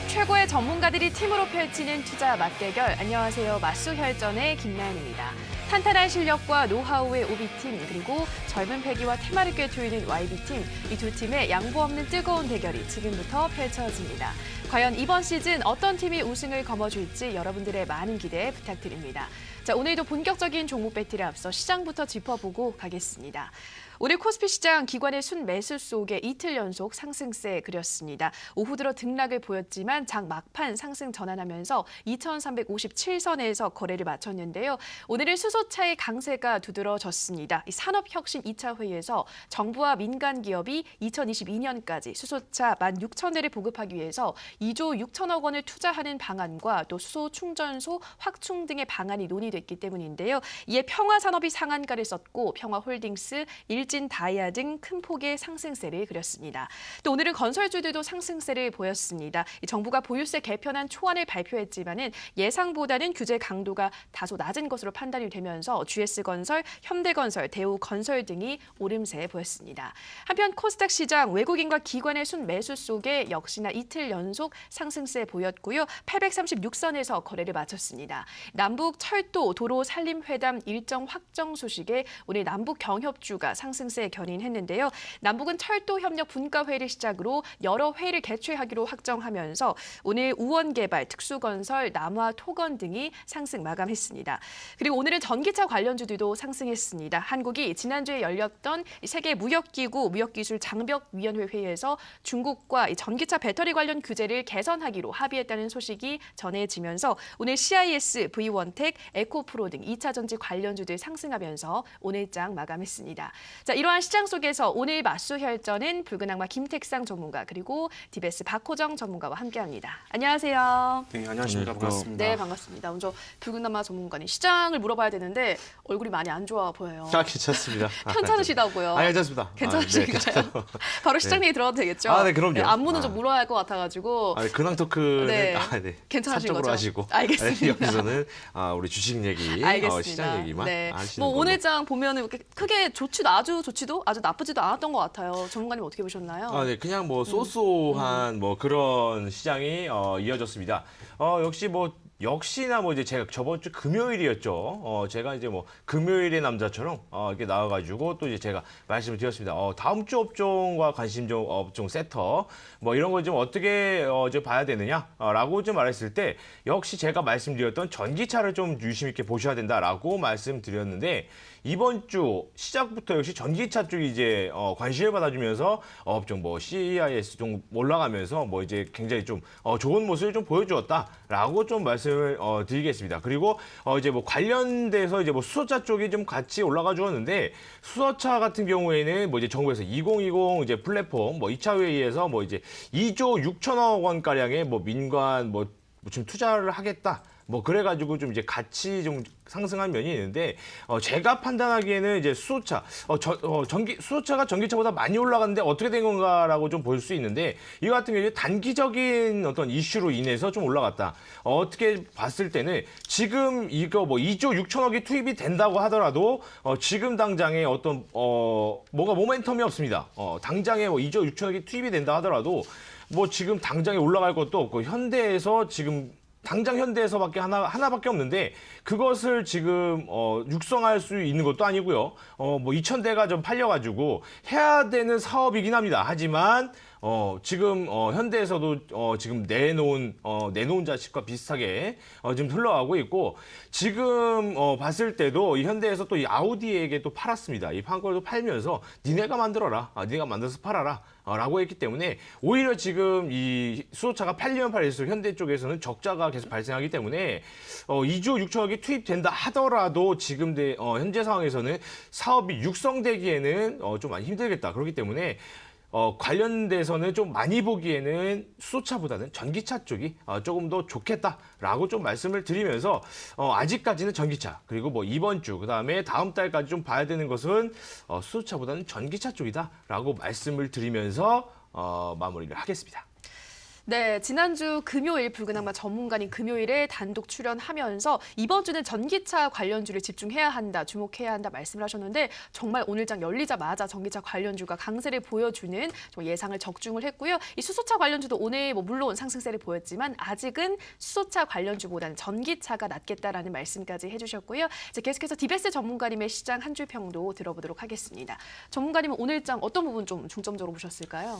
최고의 전문가들이 팀으로 펼치는 투자 맞대결. 안녕하세요. 맞수혈전의 김나연입니다. 탄탄한 실력과 노하우의 OB팀, 그리고 젊은 패기와 테마를 꿰뚫는 YB팀. 이 두 팀의 양보 없는 뜨거운 대결이 지금부터 펼쳐집니다. 과연 이번 시즌 어떤 팀이 우승을 거머쥘지 여러분들의 많은 기대 부탁드립니다. 자, 오늘도 본격적인 종목 배틀에 앞서 시장부터 짚어보고 가겠습니다. 오늘 코스피 시장 기관의 순매수 속에 이틀 연속 상승세 그렸습니다. 오후 들어 등락을 보였지만 장 막판 상승 전환하면서 2,357선에서 거래를 마쳤는데요. 오늘은 수소차의 강세가 두드러졌습니다. 산업혁신 2차 회의에서 정부와 민간 기업이 2022년까지 수소차 16,000대를 보급하기 위해서 2조 6천억 원을 투자하는 방안과 또 수소 충전소 확충 등의 방안이 논의됐기 때문인데요. 이에 평화산업이 상한가를 썼고 평화홀딩스, 일진 다이아 등 큰 폭의 상승세를 그렸습니다. 또 오늘은 건설주들도 상승세를 보였습니다. 정부가 보유세 개편안 초안을 발표했지만은 예상보다는 규제 강도가 다소 낮은 것으로 판단이 되면서 GS건설, 현대건설, 대우건설 등이 오름세 보였습니다. 한편 코스닥 시장 외국인과 기관의 순매수 속에 역시나 이틀 연속 상승세 보였고요. 836선에서 거래를 마쳤습니다. 남북 철도 도로 산림 회담 일정 확정 소식에 오늘 남북 경협주가 상승세에 견인했는데요. 남북은 철도 협력 분과회의를 시작으로 여러 회의를 개최하기로 확정하면서 오늘 우원개발, 특수건설, 남화토건 등이 상승 마감했습니다. 그리고 오늘은 전기차 관련주들도 상승했습니다. 한국이 지난주에 열렸던 세계무역기구 무역기술장벽위원회 회의에서 중국과 전기차 배터리 관련 규제를 개선하기로 합의했다는 소식이 전해지면서 오늘 CIS, V원텍, 에코프로 등 2차 전지 관련주들 상승하면서 오늘장 마감했습니다. 자, 이러한 시장 속에서 오늘 맞수혈전은 붉은 악마 김택상 전문가 그리고 디베스 박호정 전문가와 함께합니다. 안녕하세요. 네, 안녕하십니까. 반갑습니다. 네, 반갑습니다. 먼저 붉은 악마 전문가님 시장을 물어봐야 되는데 얼굴이 많이 안 좋아 보여요. 괜찮습니다. 괜찮으시다고요? 괜찮습니다. 괜찮으신가요? 네, 바로 시장 얘기 들어가도 되겠죠? 네, 그럼요. 네, 안무는 좀 물어야 할 것 같아가지고. 근황 토크는 네. 괜찮으신 사적으로 거죠? 하시고. 알겠습니다. 여기서는 우리 주식 얘기, 알겠습니다. 시장 얘기만 네. 하시는 뭐 걸로. 오늘 장 보면은 이렇게 크게 아주 좋지도 아주 나쁘지도 않았던 것 같아요. 전문가님 어떻게 보셨나요? 네, 그냥 뭐 쏘쏘한 뭐 그런 시장이 이어졌습니다. 역시나 이제 제가 저번 주 금요일이었죠. 제가 이제 뭐 금요일의 남자처럼 이렇게 나와가지고 또 이제 제가 말씀을 드렸습니다. 다음 주 업종과 관심종 업종 세터 뭐 이런 거 좀 어떻게 좀 봐야 되느냐라고 좀 말했을 때 역시 제가 말씀드렸던 전기차를 좀 유심 있게 보셔야 된다라고 말씀드렸는데 이번 주 시작부터 역시 전기차 쪽이 이제 관심을 받아주면서 업종 뭐 CIS 좀 올라가면서 뭐 이제 굉장히 좀 좋은 모습을 좀 보여주었다라고 좀 말씀을 드리겠습니다. 그리고 이제 뭐 관련돼서 이제 뭐 수소차 쪽이 좀 같이 올라가 주었는데 수소차 같은 경우에는 뭐 이제 정부에서 2020 이제 플랫폼 뭐 2차 회의에서 뭐 이제 2조 6천억 원 가량의 뭐 민관 뭐 지금 투자를 하겠다. 뭐 그래가지고 좀 이제 같이 좀 상승한 면이 있는데 제가 판단하기에는 이제 수소차 수소차가 전기차보다 많이 올라갔는데 어떻게 된 건가라고 좀 볼 수 있는데 이거 같은 경우에 단기적인 어떤 이슈로 인해서 좀 올라갔다. 어떻게 봤을 때는 지금 이거 뭐 2조 6천억이 투입이 된다고 하더라도 지금 당장에 어떤 뭔가 모멘텀이 없습니다. 당장에 뭐 2조 6천억이 투입이 된다 하더라도 뭐 지금 당장에 올라갈 것도 없고 현대에서 지금 당장 현대에서밖에 하나밖에 없는데 그것을 지금 육성할 수 있는 것도 아니고요. 뭐 2,000대가 좀 팔려가지고 해야 되는 사업이긴 합니다. 하지만 지금 현대에서도 지금 내놓은 자식과 비슷하게 지금 흘러가고 있고 지금 봤을 때도 이 현대에서 또 이 아우디에게 또 팔았습니다. 이 판권도 팔면서 니네가 만들어라, 니네가 만들어서 팔아라. 라고 했기 때문에 오히려 지금 이 수소차가 팔리면 팔릴수록 현대 쪽에서는 적자가 계속 발생하기 때문에 2조 6천억이 투입된다 하더라도 지금 현재 상황에서는 사업이 육성되기에는 좀 많이 힘들겠다. 그렇기 때문에 관련돼서는 좀 많이 보기에는 수소차보다는 전기차 쪽이 조금 더 좋겠다라고 좀 말씀을 드리면서 아직까지는 전기차 그리고 뭐 이번 주 그다음에 다음 달까지 좀 봐야 되는 것은 수소차보다는 전기차 쪽이다라고 말씀을 드리면서 마무리를 하겠습니다. 네, 지난주 금요일 붉은악마 전문가님 금요일에 단독 출연하면서 이번 주는 전기차 관련주를 집중해야 한다, 주목해야 한다 말씀을 하셨는데 정말 오늘장 열리자마자 전기차 관련주가 강세를 보여주는 좀 예상을 적중을 했고요. 이 수소차 관련주도 오늘 물론 상승세를 보였지만 아직은 수소차 관련주보다는 전기차가 낫겠다라는 말씀까지 해주셨고요. 이제 계속해서 디베스 전문가님의 시장 한 줄 평도 들어보도록 하겠습니다. 전문가님은 오늘장 어떤 부분 좀 중점적으로 보셨을까요?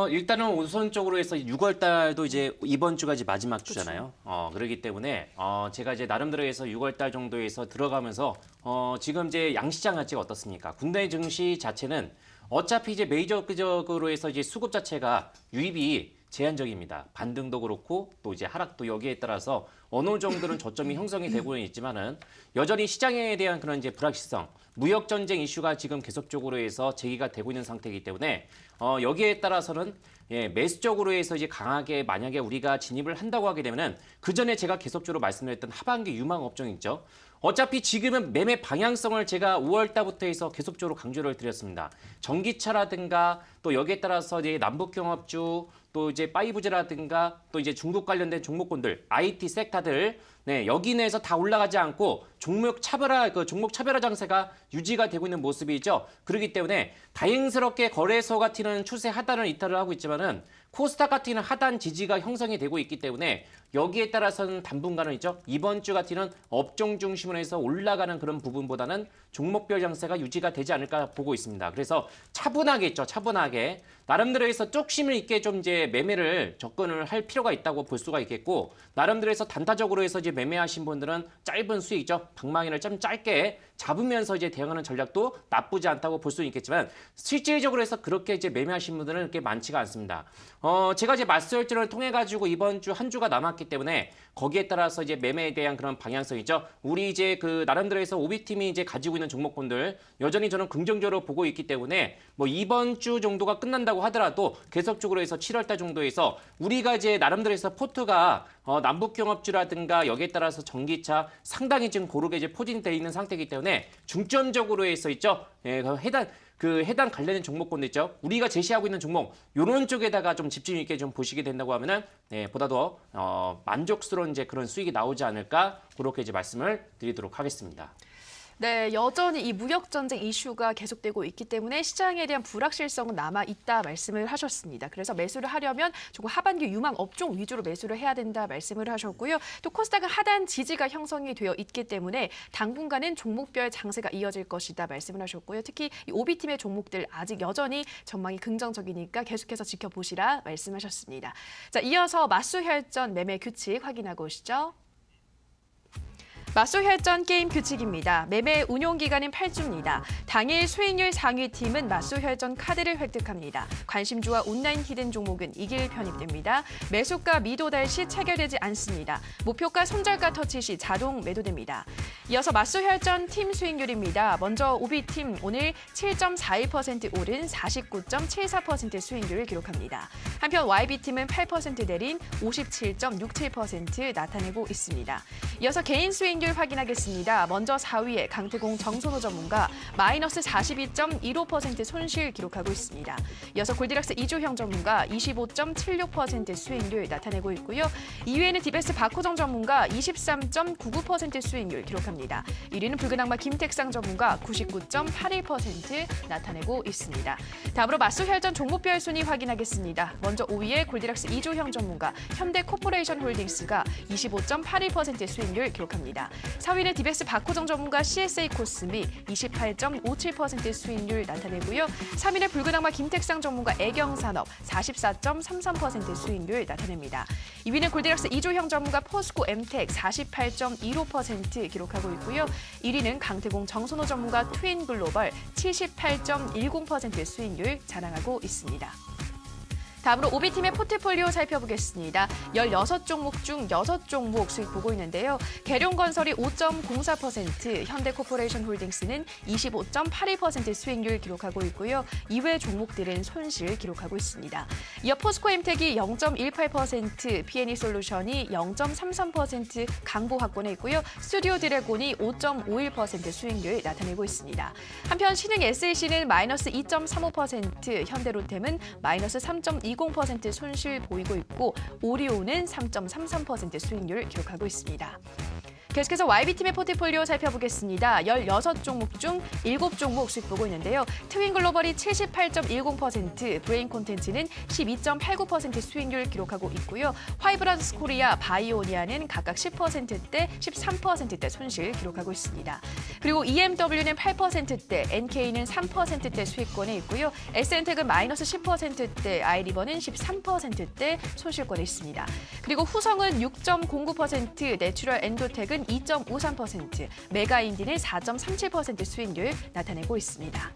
일단은 우선적으로 해서 6월 달도 이제 이번 주가 이제 마지막 주잖아요. 그렇기 때문에 제가 이제 나름대로 해서 6월 달 정도에서 들어가면서 지금 이제 양시장 자체가 어떻습니까? 국내 증시 자체는 어차피 이제 메이저적으로 해서 이제 수급 자체가 유입이 제한적입니다. 반등도 그렇고 또 이제 하락도 여기에 따라서 어느 정도는 저점이 형성이 되고는 있지만은 여전히 시장에 대한 그런 이제 불확실성, 무역 전쟁 이슈가 지금 계속적으로 해서 제기가 되고 있는 상태이기 때문에 여기에 따라서는 매수적으로 해서 이제 강하게 만약에 우리가 진입을 한다고 하게 되면은 그 전에 제가 계속적으로 말씀드렸던 하반기 유망 업종 있죠. 어차피 지금은 매매 방향성을 제가 5월 달부터 해서 계속적으로 강조를 드렸습니다. 전기차라든가 또 여기에 따라서 이제 남북경합주 또 이제 5G라든가 또 이제 중국 관련된 종목군들, IT 섹터들 여기 내에서 다 올라가지 않고 종목 차별화 장세가 유지가 되고 있는 모습이죠. 그렇기 때문에 다행스럽게 거래소가 튀는 추세 하단을 이탈을 하고 있지만은 코스닥 같은 경우는 하단 지지가 형성이 되고 있기 때문에 여기에 따라서는 당분간은 있죠. 이번 주 같은 경우는 업종 중심으로 해서 올라가는 그런 부분보다는 종목별 장세가 유지가 되지 않을까 보고 있습니다. 그래서 차분하게 있죠. 차분하게. 나름대로 해서 쪽심을 있게 좀 이제 매매를 접근을 할 필요가 있다고 볼 수가 있겠고 나름대로 해서 단타적으로 해서 이제 매매하신 분들은 짧은 수익이죠. 방망이를 좀 짧게 잡으면서 이제 대응하는 전략도 나쁘지 않다고 볼 수는 있겠지만 실질적으로 해서 그렇게 이제 매매하신 분들은 그렇게 많지가 않습니다. 제가 이제 마스터혈전을 통해 가지고 이번 주 한 주가 남았기 때문에 거기에 따라서 이제 매매에 대한 그런 방향성이죠. 우리 이제 그 나름대로 해서 오비팀이 이제 가지고 있는 종목군들 여전히 저는 긍정적으로 보고 있기 때문에 뭐 이번 주 정도가 끝난다고 하더라도 계속적으로 해서 7월 달 정도에서 우리가 이제 나름대로 해서 포트가 남북경합주라든가 여기에 따라서 전기차 상당히 지금 고르게 이제 포진되어 있는 상태이기 때문에 중점적으로 해서 있죠. 해당 관련된 종목군들 있죠. 우리가 제시하고 있는 종목 이런 쪽에다가 좀 집중 있게 좀 보시게 된다고 하면은 보다 더 만족스러운 이제 그런 수익이 나오지 않을까 그렇게 이제 말씀을 드리도록 하겠습니다. 네, 여전히 이 무역 전쟁 이슈가 계속되고 있기 때문에 시장에 대한 불확실성은 남아 있다 말씀을 하셨습니다. 그래서 매수를 하려면 조금 하반기 유망 업종 위주로 매수를 해야 된다 말씀을 하셨고요. 또 코스닥은 하단 지지가 형성이 되어 있기 때문에 당분간은 종목별 장세가 이어질 것이다 말씀을 하셨고요. 특히 이 오비팀의 종목들 아직 여전히 전망이 긍정적이니까 계속해서 지켜보시라 말씀하셨습니다. 자, 이어서 마수혈전 매매 규칙 확인하고 오시죠. 마수혈전 게임 규칙입니다. 매매 운용 기간은 8주입니다. 당일 수익률 상위 팀은 마수혈전 카드를 획득합니다. 관심주와 온라인 히든 종목은 이길 편입됩니다. 매수가 미도달 시 체결되지 않습니다. 목표가 손절가 터치 시 자동 매도됩니다. 이어서 마수혈전 팀 수익률입니다. 먼저 오비팀 오늘 7.41% 오른 49.74% 수익률을 기록합니다. 한편 YB팀은 8% 내린 57.67% 나타내고 있습니다. 이어서 개인 수익률 확인하겠습니다. 먼저 4위에 강태공 정선호 전문가 마이너스 42.15% 손실 기록하고 있습니다. 이어서 골디락스 이주형 전문가 25.76% 수익률 나타내고 있고요. 2위에는 디베스 박호정 전문가 23.99% 수익률 기록합니다. 1위는 붉은악마 김택상 전문가 99.81% 나타내고 있습니다. 다음으로 마수혈전 종목별 순위 확인하겠습니다. 먼저 5위에 골디락스 이주형 전문가 현대코퍼레이션 홀딩스가 25.81% 수익률 기록합니다. 4위는 디베스 박호정 전문가 CSA 코스미 28.57% 수익률 나타내고요. 3위는 붉은악마 김택상 전문가 애경산업 44.33% 수익률 나타냅니다. 2위는 골디락스 이조형 전문가 포스코 엠텍 48.15% 기록하고 있고요. 1위는 강태공 정선호 전문가 트윈글로벌 78.10% 수익률 자랑하고 있습니다. 다음으로 오비팀의 포트폴리오 살펴보겠습니다. 16종목 중 6종목 수익 보고 있는데요. 계룡건설이 5.04%, 현대코퍼레이션 홀딩스는 25.82% 수익률 기록하고 있고요. 이외 종목들은 손실 기록하고 있습니다. 이어 포스코엠텍이 0.18%, PNE솔루션이 0.33% 강보 확보해 있고요. 스튜디오 드래곤이 5.51% 수익률 나타내고 있습니다. 한편 신흥 SAC는 마이너스 2.35%, 현대로템은 마이너스 3.2% 3.20% 손실 보이고 있고 오리온은 3.33% 수익률 기록하고 있습니다. 계속해서 YB팀의 포트폴리오 살펴보겠습니다. 16종목 중 7종목 수익 보고 있는데요. 트윈글로벌이 78.10%, 브레인 콘텐츠는 12.89% 수익률 기록하고 있고요. 화이브라더스 코리아, 바이오니아는 각각 10%대, 13%대 손실 기록하고 있습니다. 그리고 EMW는 8%대, NK는 3%대 수익권에 있고요. SN텍은 마이너스 10%대, 아이리버는 13%대 손실권에 있습니다. 그리고 후성은 6.09%, 내추럴 엔도텍은 2.53%, 메가인디는 4.37% 수익률 나타내고 있습니다.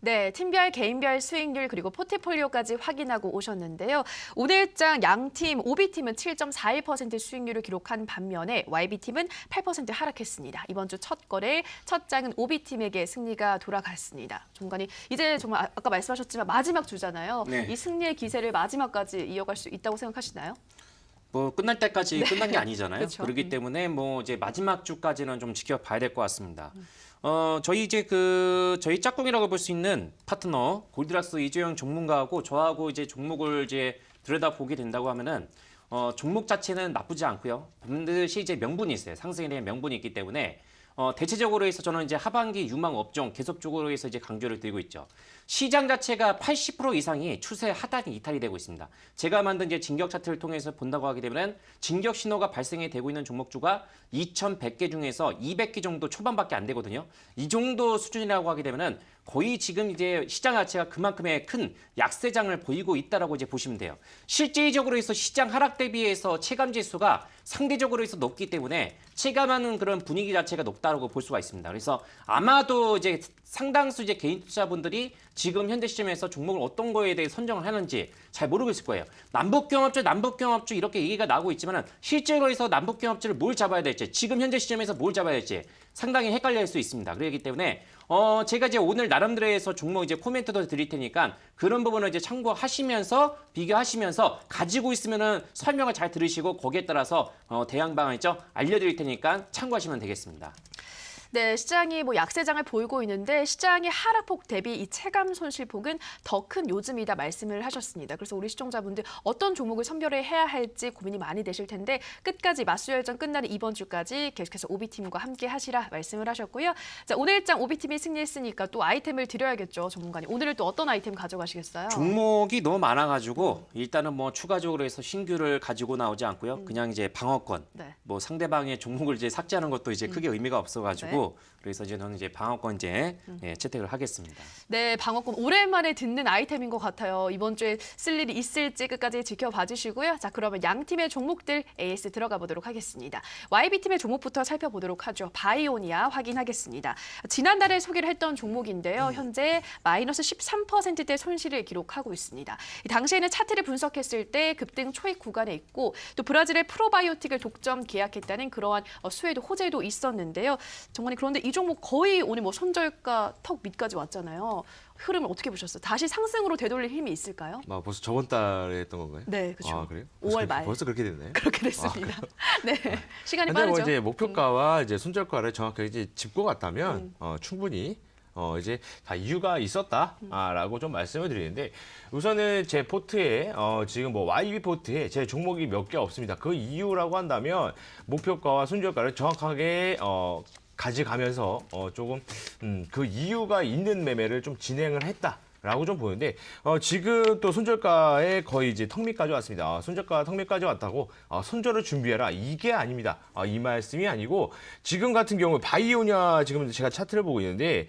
네, 팀별, 개인별 수익률 그리고 포트폴리오까지 확인하고 오셨는데요. 오늘장 양팀, 오비팀은 7.41% 수익률을 기록한 반면에 YB팀은 8% 하락했습니다. 이번 주 첫 거래, 첫 장은 오비팀에게 승리가 돌아갔습니다. 전문가님, 이제 정말 아까 말씀하셨지만 마지막 주잖아요. 네. 이 승리의 기세를 마지막까지 이어갈 수 있다고 생각하시나요? 뭐 끝날 때까지 끝난 게 아니잖아요. 그렇죠. 그렇기 때문에 뭐 이제 마지막 주까지는 좀 지켜봐야 될 것 같습니다. 저희 이제 저희 짝꿍이라고 볼 수 있는 파트너 골드락스 이재용 전문가하고 저하고 이제 종목을 이제 들여다보게 된다고 하면은 종목 자체는 나쁘지 않고요. 반드시 이제 명분이 있어요. 상승에 대한 명분이 있기 때문에 대체적으로 해서 저는 이제 하반기 유망 업종 계속적으로 해서 이제 강조를 드리고 있죠. 시장 자체가 80% 이상이 추세 하단이 이탈이 되고 있습니다. 제가 만든 이제 진격 차트를 통해서 본다고 하게 되면 진격 신호가 발생이 되고 있는 종목주가 2,100개 중에서 200개 정도 초반밖에 안 되거든요. 이 정도 수준이라고 하게 되면은 거의 지금 이제 시장 자체가 그만큼의 큰 약세장을 보이고 있다라고 이제 보시면 돼요. 실질적으로 해서 시장 하락 대비해서 체감 지수가 상대적으로 해서 높기 때문에 체감하는 그런 분위기 자체가 높다라고 볼 수가 있습니다. 그래서 아마도 이제 상당수 이제 개인 투자분들이 지금 현재 시점에서 종목을 어떤 거에 대해 선정을 하는지 잘 모르고 있을 거예요. 남북경합주 이렇게 얘기가 나오고 있지만 실제로 해서 남북경합주를 뭘 잡아야 될지 지금 현재 시점에서 뭘 잡아야 될지 상당히 헷갈릴 수 있습니다. 그렇기 때문에 제가 이제 오늘 나름대로 해서 종목 이제 코멘트도 드릴 테니까 그런 부분을 이제 참고하시면서 비교하시면서 가지고 있으면은 설명을 잘 들으시고 거기에 따라서 대응 방안 있죠? 알려드릴 테니까 참고하시면 되겠습니다. 네, 시장이 뭐 약세장을 보이고 있는데 시장의 하락폭 대비 이 체감 손실폭은 더 큰 요즘이다 말씀을 하셨습니다. 그래서 우리 시청자분들 어떤 종목을 선별해야 할지 고민이 많이 되실 텐데 끝까지 맞수열전 끝나는 이번 주까지 계속해서 오비팀과 함께 하시라 말씀을 하셨고요. 자, 오늘장 오비팀이 승리했으니까 또 아이템을 드려야겠죠, 전문가님. 오늘은 또 어떤 아이템 가져가시겠어요? 종목이 너무 많아가지고 일단은 뭐 추가적으로 해서 신규를 가지고 나오지 않고요. 그냥 이제 방어권, 네. 뭐 상대방의 종목을 이제 삭제하는 것도 이제 크게 의미가 없어가지고 네. 그래서 이제 저는 이제 방어권 이제 채택을 하겠습니다. 네, 방어권 오랜만에 듣는 아이템인 것 같아요. 이번 주에 쓸 일이 있을지 끝까지 지켜봐 주시고요. 자, 그러면 양 팀의 종목들 AS 들어가 보도록 하겠습니다. YB팀의 종목부터 살펴보도록 하죠. 바이오니아 확인하겠습니다. 지난달에 소개를 했던 종목인데요. 현재 마이너스 13%대 손실을 기록하고 있습니다. 당시에는 차트를 분석했을 때 급등 초입 구간에 있고 또 브라질의 프로바이오틱을 독점 계약했다는 그러한 수혜도 호재도 있었는데요. 정말 그런데 이 종목 거의 오늘 뭐 손절가 턱 밑까지 왔잖아요. 흐름을 어떻게 보셨어요? 다시 상승으로 되돌릴 힘이 있을까요? 벌써 저번 달에 했던 건가요? 네, 그렇죠. 아, 그래요? 5월 말. 벌써 그렇게 됐나요? 그렇게 됐습니다. 네, 시간이 근데 뭐 빠르죠. 이제 목표가와 이제 손절가를 정확하게 이제 짚고 갔다면 충분히 이제 다 이유가 있었다라고 좀 말씀을 드리는데 우선은 제 포트에 지금 뭐 YB 포트에 제 종목이 몇 개 없습니다. 그 이유라고 한다면 목표가와 손절가를 정확하게 가져가면서 조금 그 이유가 있는 매매를 좀 진행을 했다라고 좀 보는데 지금 또 손절가에 거의 이제 턱 밑까지 왔습니다. 손절가 턱 밑까지 왔다고 손절을 준비해라 이게 아닙니다. 이 말씀이 아니고 지금 같은 경우 바이오니아 지금 제가 차트를 보고 있는데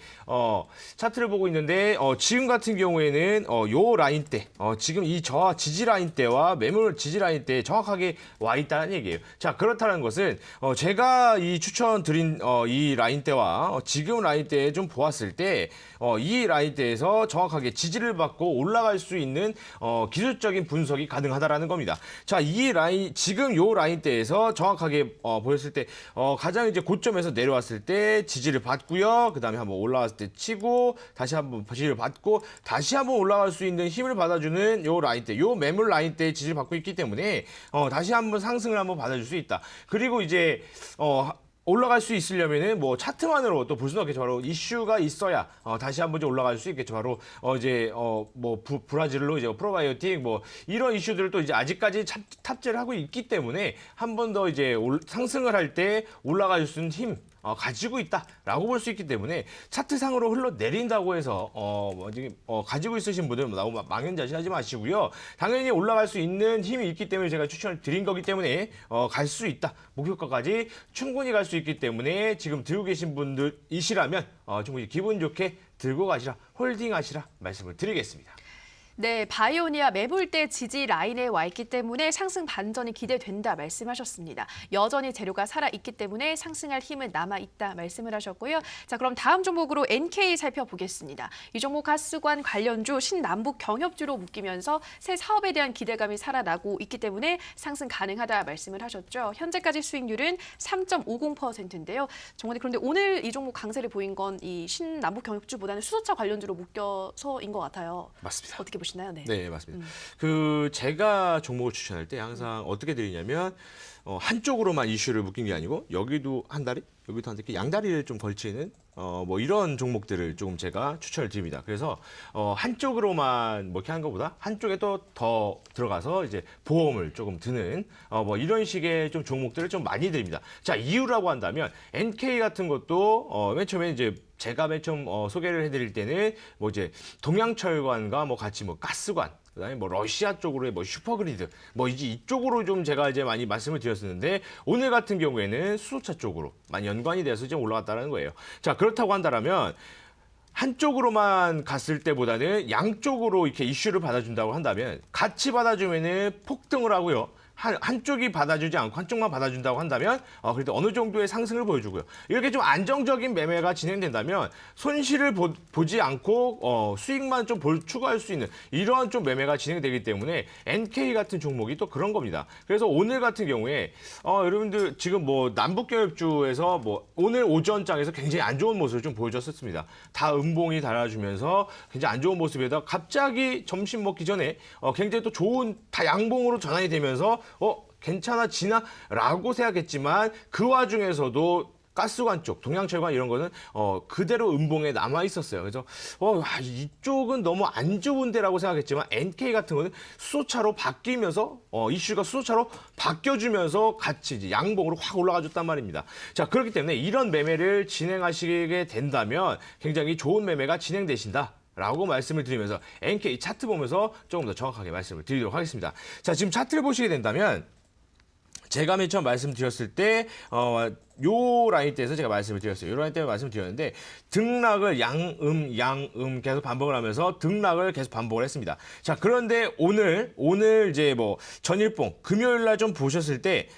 지금 같은 경우에는 요 라인대 지금 이 저하 지지 라인대와 매물 지지 라인대에 정확하게 와 있다는 얘기예요. 자, 그렇다는 것은 제가 이 추천드린 이 라인대와 지금 라인대에 좀 보았을 때 이 라인대에서 정확하게 정확하게 지지를 받고 올라갈 수 있는 기술적인 분석이 가능하다라는 겁니다. 자, 이 라인 지금 요 라인대에서 정확하게 보였을 때 가장 이제 고점에서 내려왔을 때 지지를 받고요. 그다음에 한번 올라왔을 때 치고 다시 한번 지지를 받고 다시 한번 올라갈 수 있는 힘을 받아주는 요 라인대, 요 매물 라인대에 지지를 받고 있기 때문에 다시 한번 상승을 한번 받아줄 수 있다. 그리고 이제 올라갈 수 있으려면은 뭐 차트만으로 또 볼 수는 없겠죠. 바로 이슈가 있어야 다시 한번 좀 올라갈 수 있겠죠. 바로 이제 뭐 브라질로 이제 프로바이오틱 뭐 이런 이슈들을 또 이제 아직까지 탑재를 하고 있기 때문에 한 번 더 이제 상승을 할 때 올라갈 수 있는 힘 가지고 있다라고 볼 수 있기 때문에 차트상으로 흘러내린다고 해서 가지고 있으신 분들은 너무 망연자실하지 마시고요. 당연히 올라갈 수 있는 힘이 있기 때문에 제가 추천을 드린 거기 때문에 갈 수 있다. 목표가까지 충분히 갈 수 있기 때문에 지금 들고 계신 분들이시라면 충분히 기분 좋게 들고 가시라, 홀딩하시라 말씀을 드리겠습니다. 네, 바이오니아 매물대 지지 라인에 와 있기 때문에 상승 반전이 기대된다 말씀하셨습니다. 여전히 재료가 살아있기 때문에 상승할 힘은 남아있다 말씀을 하셨고요. 자, 그럼 다음 종목으로 NK 살펴보겠습니다. 이 종목 가스관 관련주 신남북 경협주로 묶이면서 새 사업에 대한 기대감이 살아나고 있기 때문에 상승 가능하다 말씀을 하셨죠. 현재까지 수익률은 3.50%인데요. 정원님, 그런데 오늘 이 종목 강세를 보인 건 이 신남북 경협주보다는 수소차 관련주로 묶여서인 것 같아요. 맞습니다. 어떻게 보시나요? 네. 네, 맞습니다. 제가 종목을 추천할 때 항상 어떻게 드리냐면 한쪽으로만 이슈를 묶인 게 아니고 여기도 한 다리, 여기도 한 다리, 양다리를 좀 걸치는 뭐 이런 종목들을 조금 제가 추천을 드립니다. 그래서 한쪽으로만 뭐 이렇게 한 것보다 한쪽에 또 더 들어가서 이제 보험을 조금 드는 뭐 이런 식의 좀 종목들을 좀 많이 드립니다. 자, 이유라고 한다면 NK 같은 것도 맨 처음에 이제 제가 맨 처음 소개를 해드릴 때는 뭐 이제 동양철관과 뭐 같이 뭐 가스관, 그다음에 뭐 러시아 쪽으로의 뭐 슈퍼그리드, 뭐 이제 이쪽으로 좀 제가 이제 많이 말씀을 드렸었는데 오늘 같은 경우에는 수소차 쪽으로 많이 연관이 돼서 좀 올라갔다는 거예요. 자, 그렇다고 한다면 한쪽으로만 갔을 때보다는 양쪽으로 이렇게 이슈를 받아준다고 한다면 같이 받아주면은 폭등을 하고요. 한쪽이 받아주지 않고 한쪽만 받아준다고 한다면 그래도 어느 정도의 상승을 보여주고요. 이렇게 좀 안정적인 매매가 진행된다면 손실을 보지 않고 수익만 좀 추가할 수 있는 이러한 좀 매매가 진행되기 때문에 NK 같은 종목이 또 그런 겁니다. 그래서 오늘 같은 경우에 여러분들 지금 뭐 남북경협주에서 뭐 오늘 오전장에서 굉장히 안 좋은 모습을 좀 보여줬었습니다. 다 음봉이 달아주면서 굉장히 안 좋은 모습에다 갑자기 점심 먹기 전에 굉장히 또 좋은 다 양봉으로 전환이 되면서 괜찮아지나? 라고 생각했지만 그 와중에서도 가스관 쪽, 동양철관 이런 거는 그대로 음봉에 남아 있었어요. 그래서 이쪽은 너무 안 좋은데라고 생각했지만 NK 같은 거는 수소차로 바뀌면서 이슈가 수소차로 바뀌어주면서 같이 이제 양봉으로 확 올라가줬단 말입니다. 자, 그렇기 때문에 이런 매매를 진행하시게 된다면 굉장히 좋은 매매가 진행되신다. 라고 말씀을 드리면서 NK 차트 보면서 조금 더 정확하게 말씀을 드리도록 하겠습니다. 자, 지금 차트를 보시게 된다면 제가 맨 처음 말씀드렸을 때 요 라인대에서 제가 말씀을 드렸어요. 요 라인대 말씀을 드렸는데 등락을 양음 계속 반복을 하면서 등락을 계속 반복을 했습니다. 자, 그런데 오늘 이제 뭐 전일봉 금요일 날 좀 보셨을 때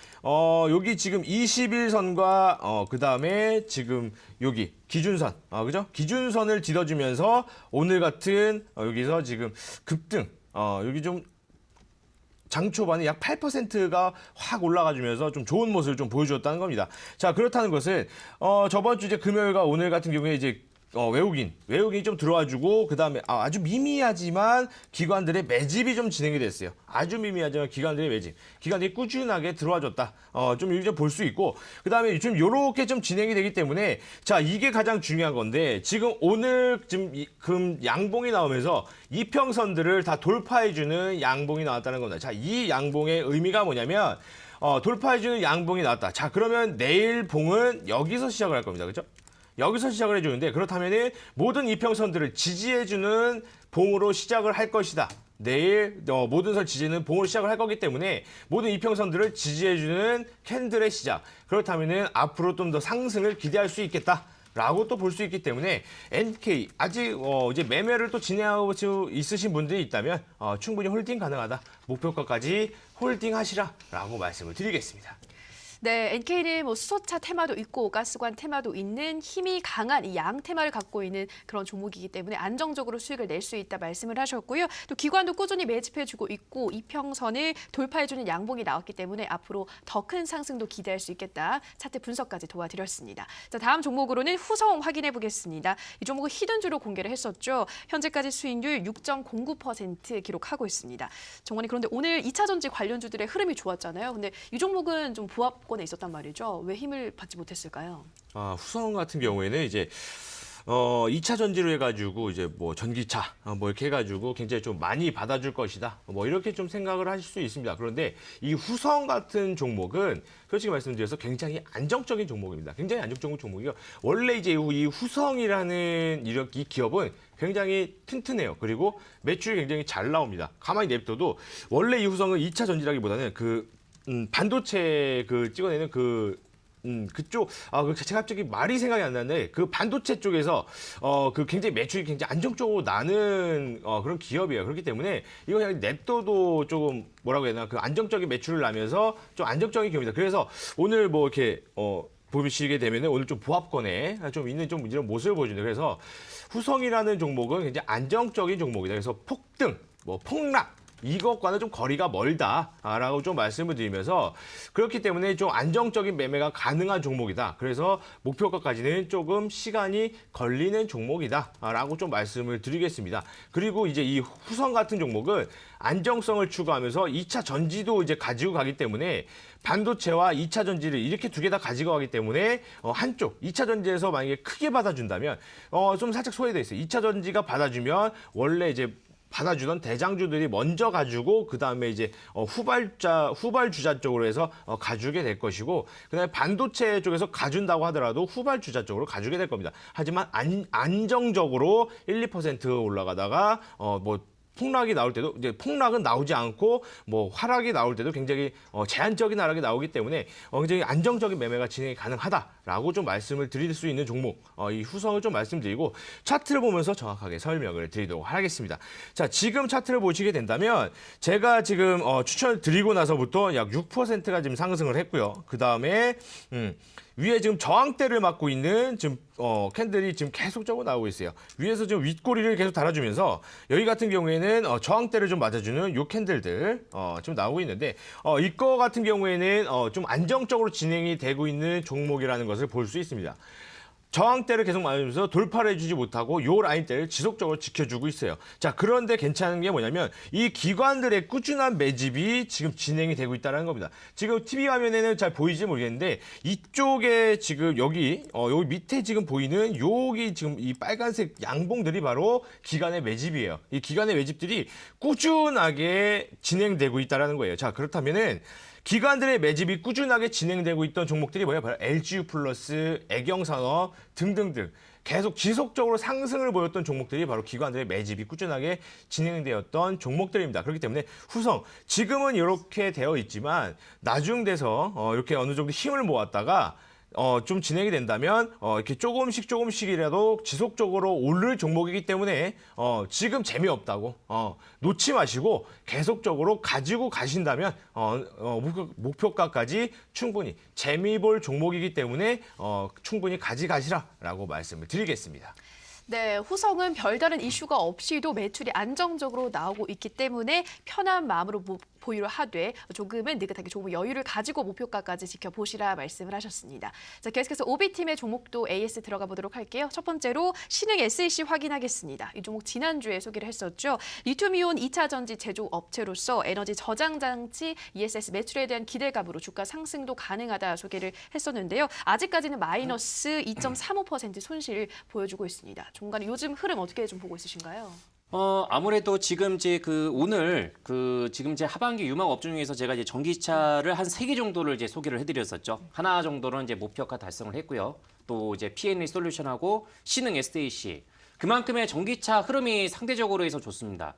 여기 지금 21선과 그다음에 지금 여기 기준선, 그죠? 기준선을 뒤덮으면서 오늘 같은 여기서 지금 급등, 여기 좀 장 초반에 약 8%가 확 올라가주면서 좀 좋은 모습을 좀 보여주었다는 겁니다. 자, 그렇다는 것은 저번 주 이제 금요일과 오늘 같은 경우에 이제 외국인이 좀 들어와주고 그다음에 아주 미미하지만 기관들의 매집이 좀 진행이 됐어요. 아주 미미하지만 기관들의 매집, 기관들이 꾸준하게 들어와줬다. 좀 이렇게 볼 수 있고 그다음에 좀 요렇게 좀 진행이 되기 때문에 자, 이게 가장 중요한 건데 지금 오늘 지금 양봉이 나오면서 이평선들을 다 돌파해주는 양봉이 나왔다는 겁니다. 자, 이 양봉의 의미가 뭐냐면 돌파해주는 양봉이 나왔다. 자, 그러면 내일 봉은 여기서 시작을 할 겁니다. 그렇죠? 여기서 시작을 해주는데 그렇다면 모든 이평선들을 지지해주는 봉으로 시작을 할 것이다. 내일 모든 선 지지는 봉으로 시작을 할 거기 때문에 모든 이평선들을 지지해주는 캔들의 시작. 그렇다면 앞으로 좀 더 상승을 기대할 수 있겠다. 라고 또 볼 수 있기 때문에 NK 아직 이제 매매를 또 진행하고 있으신 분들이 있다면 충분히 홀딩 가능하다. 목표가까지 홀딩하시라라고 말씀을 드리겠습니다. 네, NK는 뭐 수소차 테마도 있고 가스관 테마도 있는 힘이 강한 이 양 테마를 갖고 있는 그런 종목이기 때문에 안정적으로 수익을 낼 수 있다 말씀을 하셨고요. 또 기관도 꾸준히 매집해주고 있고 이평선을 돌파해주는 양봉이 나왔기 때문에 앞으로 더 큰 상승도 기대할 수 있겠다. 차트 분석까지 도와드렸습니다. 자, 다음 종목으로는 후성 확인해 보겠습니다. 이 종목은 히든주로 공개를 했었죠. 현재까지 수익률 6.09% 기록하고 있습니다. 정원이 그런데 오늘 2차 전지 관련주들의 흐름이 좋았잖아요. 근데 이 종목은 좀 보합권에 있었단 말이죠. 왜 힘을 받지 못했을까요? 후성 같은 경우에는 이제 2차 전지로 해가지고 이제 뭐 전기차 뭐 이렇게 해가지고 굉장히 좀 많이 받아줄 것이다. 뭐 이렇게 좀 생각을 하실 수 있습니다. 그런데 이 후성 같은 종목은 솔직히 말씀드려서 굉장히 안정적인 종목입니다. 굉장히 안정적인 종목이요. 원래 이제 이 후성이라는 이 기업은 굉장히 튼튼해요. 그리고 매출이 굉장히 잘 나옵니다. 가만히 냅둬도 원래 이 후성은 2차 전지라기보다는 반도체 찍어내는 그쪽, 제가 갑자기 말이 생각이 안 나는데, 그 반도체 쪽에서, 굉장히 매출이 굉장히 안정적으로 나는, 그런 기업이에요. 그렇기 때문에, 이거 그냥 냅둬도 조금, 뭐라고 해야 되나, 그 안정적인 매출을 나면서 좀 안정적인 기업이다. 그래서 오늘 뭐 이렇게, 보시게 되면은 오늘 좀 보합권에 좀 있는 좀 이런 모습을 보여준다. 그래서 후성이라는 종목은 굉장히 안정적인 종목이다. 그래서 폭등, 폭락, 이것과는 좀 거리가 멀다라고 좀 말씀을 드리면서 그렇기 때문에 좀 안정적인 매매가 가능한 종목이다. 그래서 목표가까지는 조금 시간이 걸리는 종목이다라고 좀 말씀을 드리겠습니다. 그리고 이제 이 후성 같은 종목은 안정성을 추구하면서 2차 전지도 이제 가지고 가기 때문에 반도체와 2차 전지를 이렇게 두 개 다 가지고 가기 때문에 한쪽 2차 전지에서 만약에 크게 받아준다면 좀 살짝 소외돼 있어요. 2차 전지가 받아주면 원래 이제 받아주던 대장주들이 먼저 가지고 그 다음에 이제 후발주자 쪽으로 해서 가주게 될 것이고 그다음에 반도체 쪽에서 가준다고 하더라도 후발주자 쪽으로 가주게 될 겁니다. 하지만 안정적으로 1, 2% 올라가다가 폭락이 나올 때도 이제 폭락은 나오지 않고 뭐 하락이 나올 때도 굉장히 제한적인 하락이 나오기 때문에 굉장히 안정적인 매매가 진행이 가능하다라고 좀 말씀을 드릴 수 있는 종목 이 후성을 좀 말씀드리고 차트를 보면서 정확하게 설명을 드리도록 하겠습니다. 자, 지금 차트를 보시게 된다면 제가 지금 추천을 드리고 나서부터 약 6%가 지금 상승을 했고요. 그 다음에 위에 지금 저항대를 맞고 있는 지금 캔들이 지금 계속적으로 나오고 있어요. 위에서 지금 윗꼬리를 계속 달아주면서 여기 같은 경우에는 저항대를 좀 맞아주는 요 캔들들 지금 나오고 있는데 이거 같은 경우에는 좀 안정적으로 진행이 되고 있는 종목이라는 것을 볼 수 있습니다. 저항대를 계속 맞으면서 돌파를 해주지 못하고 요 라인대를 지속적으로 지켜주고 있어요. 자, 그런데 괜찮은 게 뭐냐면 이 기관들의 꾸준한 매집이 지금 진행이 되고 있다는 겁니다. 지금 TV 화면에는 잘 보이지 모르겠는데 이쪽에 지금 여기 밑에 지금 보이는 여기 지금 이 빨간색 양봉들이 바로 기관의 매집이에요. 이 기관의 매집들이 꾸준하게 진행되고 있다는 거예요. 자, 그렇다면은 기관들의 매집이 꾸준하게 진행되고 있던 종목들이 뭐예요? 바로 LGU 플러스, 애경산업 등등등 계속 지속적으로 상승을 보였던 종목들이 바로 기관들의 매집이 꾸준하게 진행되었던 종목들입니다. 그렇기 때문에 후성 지금은 이렇게 되어 있지만 나중 돼서 이렇게 어느 정도 힘을 모았다가 좀 진행이 된다면 이렇게 조금씩이라도 지속적으로 오를 종목이기 때문에 지금 재미없다고 놓지 마시고 계속적으로 가지고 가신다면 목표가까지 충분히 재미볼 종목이기 때문에 충분히 가져가시라라고 말씀을 드리겠습니다. 네, 후성은 별다른 이슈가 없이도 매출이 안정적으로 나오고 있기 때문에 편한 마음으로 보유를 하되 조금은 느긋하게 조금 여유를 가지고 목표가까지 지켜보시라 말씀을 하셨습니다. 자, 계속해서 OB팀의 종목도 AS 들어가 보도록 할게요. 첫 번째로 신흥 SEC 확인하겠습니다. 이 종목 지난주에 소개를 했었죠. 리튬이온 2차 전지 제조 업체로서 에너지 저장 장치 ESS 매출에 대한 기대감으로 주가 상승도 가능하다 소개를 했었는데요. 아직까지는 마이너스 2.35% 손실을 보여주고 있습니다. 종간에 요즘 흐름 어떻게 좀 보고 있으신가요? 아무래도 지금 이제 오늘 지금 이제 하반기 유망 업종 중에서 제가 이제 전기차를 한 3개 정도를 이제 소개를 해드렸었죠. 하나 정도는 이제 목표가 달성을 했고요. 또 이제 P&E 솔루션하고 신흥 SAC. 그만큼의 전기차 흐름이 상대적으로 해서 좋습니다.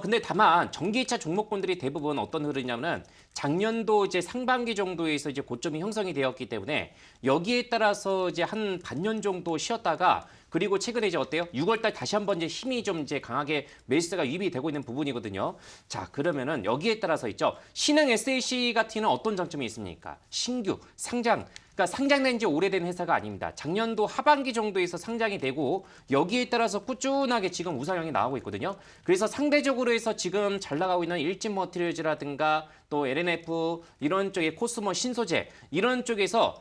근데 다만 전기차 종목군들이 대부분 어떤 흐름이냐면 작년도 이제 상반기 정도에서 이제 고점이 형성이 되었기 때문에 여기에 따라서 이제 한 반년 정도 쉬었다가 그리고 최근에 이제 어때요? 6월달 다시 한번 이제 힘이 좀 이제 강하게 매수세가 유입이 되고 있는 부분이거든요. 자, 그러면은 여기에 따라서 있죠. 신흥 SAC 같은 경우는 어떤 장점이 있습니까? 신규 상장. 그러니까 상장된 지 오래된 회사가 아닙니다. 작년도 하반기 정도에서 상장이 되고 여기에 따라서 꾸준하게 지금 우상향이 나오고 있거든요. 그래서 상대적으로 해서 지금 잘 나가고 있는 일진 머티리얼즈라든가 또 LNF 이런 쪽의 코스모 신소재 이런 쪽에서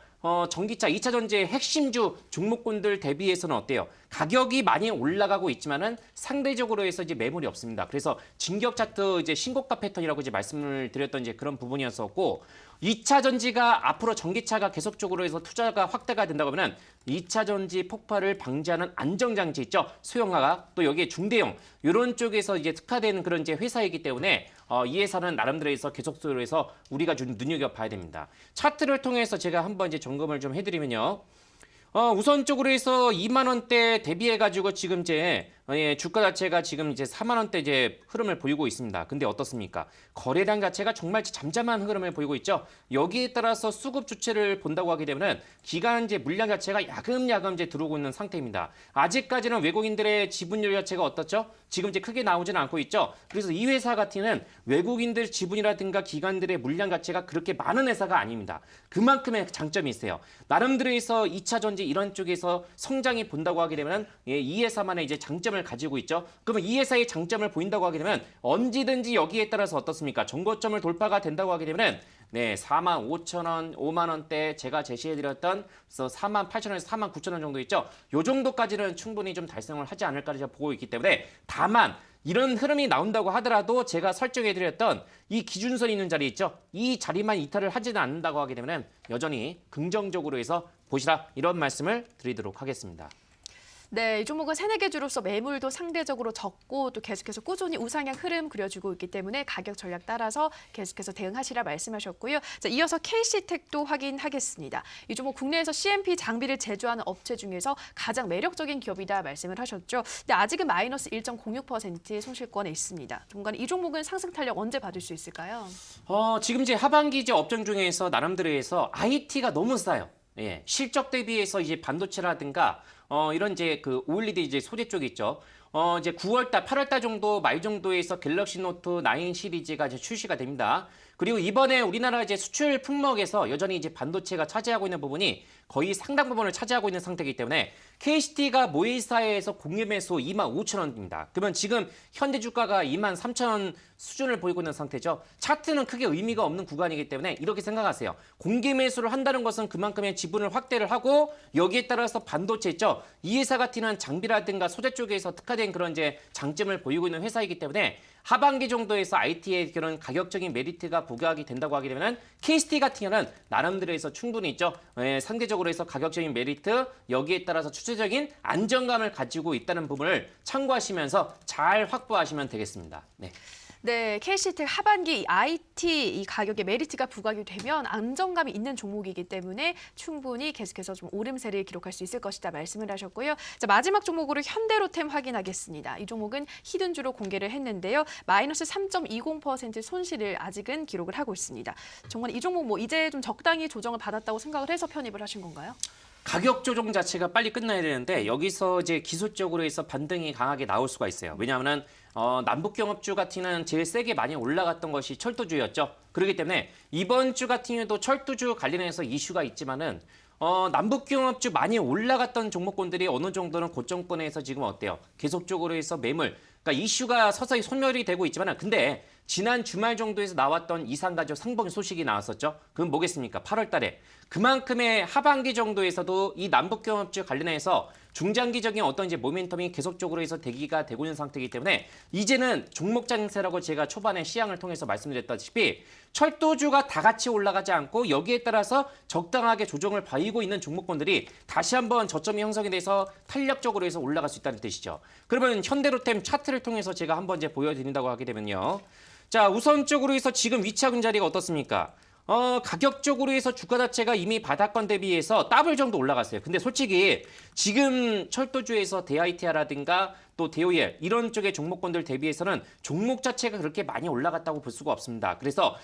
전기차 2차 전지의 핵심주 종목군들 대비해서는 어때요? 가격이 많이 올라가고 있지만은 상대적으로 해서 이제 매물이 없습니다. 그래서 진격 차트 이제 신고가 패턴이라고 이제 말씀을 드렸던 이제 그런 부분이었었고 2차 전지가 앞으로 전기차가 계속적으로 해서 투자가 확대가 된다고 하면은 2차 전지 폭발을 방지하는 안정장치 있죠. 소형화가 또 여기에 중대형 이런 쪽에서 이제 특화된 그런 이제 회사이기 때문에 이 회사는 나름대로 해서 계속적으로 해서 우리가 좀 눈여겨봐야 됩니다. 차트를 통해서 제가 한번 이제 점검을 좀 해드리면요. 우선적으로 해서 2만 원대 대비해가지고 지금 이제 주가 자체가 지금 이제 4만 원대 이제 흐름을 보이고 있습니다. 근데 어떻습니까? 거래량 자체가 정말 잠잠한 흐름을 보이고 있죠. 여기에 따라서 수급 주체를 본다고 하게 되면은 기간제 물량 자체가 야금야금 이제 들어오고 있는 상태입니다. 아직까지는 외국인들의 지분율 자체가 어떻죠? 지금 이제 크게 나오지는 않고 있죠. 그래서 이 회사 같은 외국인들 지분이라든가 기관들의 물량 자체가 그렇게 많은 회사가 아닙니다. 그만큼의 장점이 있어요. 나름대로 해서 2차 전지 이런 쪽에서 성장이 본다고 하게 되면 이 회사만의 이제 장점을 가지고 있죠. 그러면 이 회사의 장점을 보인다고 하게 되면 언제든지 여기에 따라서 어떻습니까? 정고점을 돌파가 된다고 하게 되면 45,000원, 5만 원대 제가 제시해드렸던 48,000원에서 49,000원 정도 있죠. 요 정도까지는 충분히 좀 달성을 하지 않을까 제가 보고 있기 때문에 다만 이런 흐름이 나온다고 하더라도 제가 설정해드렸던 이 기준선이 있는 자리 있죠. 이 자리만 이탈을 하지는 않는다고 하게 되면 여전히 긍정적으로 해서 보시라 이런 말씀을 드리도록 하겠습니다. 네, 이 종목은 새네 개 주로서 매물도 상대적으로 적고 또 계속해서 꾸준히 우상향 흐름 그려주고 있기 때문에 가격 전략 따라서 계속해서 대응하시라 말씀하셨고요. 자, 이어서 KC텍도 확인하겠습니다. 이 종목 국내에서 CMP 장비를 제조하는 업체 중에서 가장 매력적인 기업이다 말씀을 하셨죠. 근데 아직은 마이너스 1.06%의 손실권에 있습니다. 중간에 이 종목은 상승 탄력 언제 받을 수 있을까요? 지금 이제 하반기 이제 업종 중에서 나름대로 해서 IT가 너무 싸요. 예, 실적 대비해서 이제 반도체라든가 이런 이제 그 OLED 이제 소재 쪽이 있죠. 이제 9월달, 8월달 정도 말 정도에서 갤럭시 노트 9 시리즈가 이제 출시가 됩니다. 그리고 이번에 우리나라 이제 수출 품목에서 여전히 이제 반도체가 차지하고 있는 부분이 거의 상당 부분을 차지하고 있는 상태이기 때문에 KCT가 모의사에서 공유 매수 25,000원입니다. 그러면 지금 현재 주가가 23,000원 수준을 보이고 있는 상태죠. 차트는 크게 의미가 없는 구간이기 때문에 이렇게 생각하세요. 공개 매수를 한다는 것은 그만큼의 지분을 확대를 하고 여기에 따라서 반도체 있죠. 이 회사 같은 장비라든가 소재 쪽에서 특화된 그런 이제 장점을 보이고 있는 회사이기 때문에 하반기 정도에서 IT의 그런 가격적인 메리트가 부각이 된다고 하게 되면 KCT 같은 경우는 나름대로 해서 충분히 있죠. 상대적으로 해서 가격적인 메리트 여기에 따라서 추세적인 안정감을 가지고 있다는 부분을 참고하시면서 잘 확보하시면 되겠습니다. 네. 네, KC텍 하반기 IT 이 가격에 메리트가 부각이 되면 안정감이 있는 종목이기 때문에 충분히 계속해서 좀 오름세를 기록할 수 있을 것이다 말씀을 하셨고요. 자, 마지막 종목으로 현대로템 확인하겠습니다. 이 종목은 히든주로 공개를 했는데요. 마이너스 3.20% 손실을 아직은 기록을 하고 있습니다. 정말 이 종목 뭐 이제 좀 적당히 조정을 받았다고 생각을 해서 편입을 하신 건가요? 가격 조정 자체가 빨리 끝나야 되는데 여기서 이제 기술적으로 해서 반등이 강하게 나올 수가 있어요. 왜냐하면 남북경합주 같은 경우는 제일 세게 많이 올라갔던 것이 철도주였죠. 그렇기 때문에 이번 주 같은 경우도 철도주 관련해서 이슈가 있지만은 남북경합주 많이 올라갔던 종목군들이 어느 정도는 고점권에서 지금 어때요? 계속적으로 해서 매물, 그러니까 이슈가 서서히 소멸이 되고 있지만은 근데 지난 주말 정도에서 나왔던 이산가족 상봉 소식이 나왔었죠. 그건 뭐겠습니까? 8월 달에. 그만큼의 하반기 정도에서도 이 남북경합주 관련해서 중장기적인 어떤 이제 모멘텀이 계속적으로 해서 대기가 되고 있는 상태이기 때문에 이제는 종목 장세라고 제가 초반에 시향을 통해서 말씀드렸다시피 철도주가 다 같이 올라가지 않고 여기에 따라서 적당하게 조정을 봐이고 있는 종목군들이 다시 한번 저점이 형성이 돼서 탄력적으로 해서 올라갈 수 있다는 뜻이죠. 그러면 현대로템 차트를 통해서 제가 한번 이제 보여드린다고 하게 되면요. 자, 우선적으로 해서 지금 위치하고 있는 자리가 어떻습니까? 가격적으로 해서 주가 자체가 이미 바닥권 대비해서 더블 정도 올라갔어요. 근데 솔직히 지금 철도주에서 대IT라든가 또 DOL 이런 쪽의 종목군들 대비해서는 종목 자체가 그렇게 많이 올라갔다고 볼 수가 없습니다. 그래서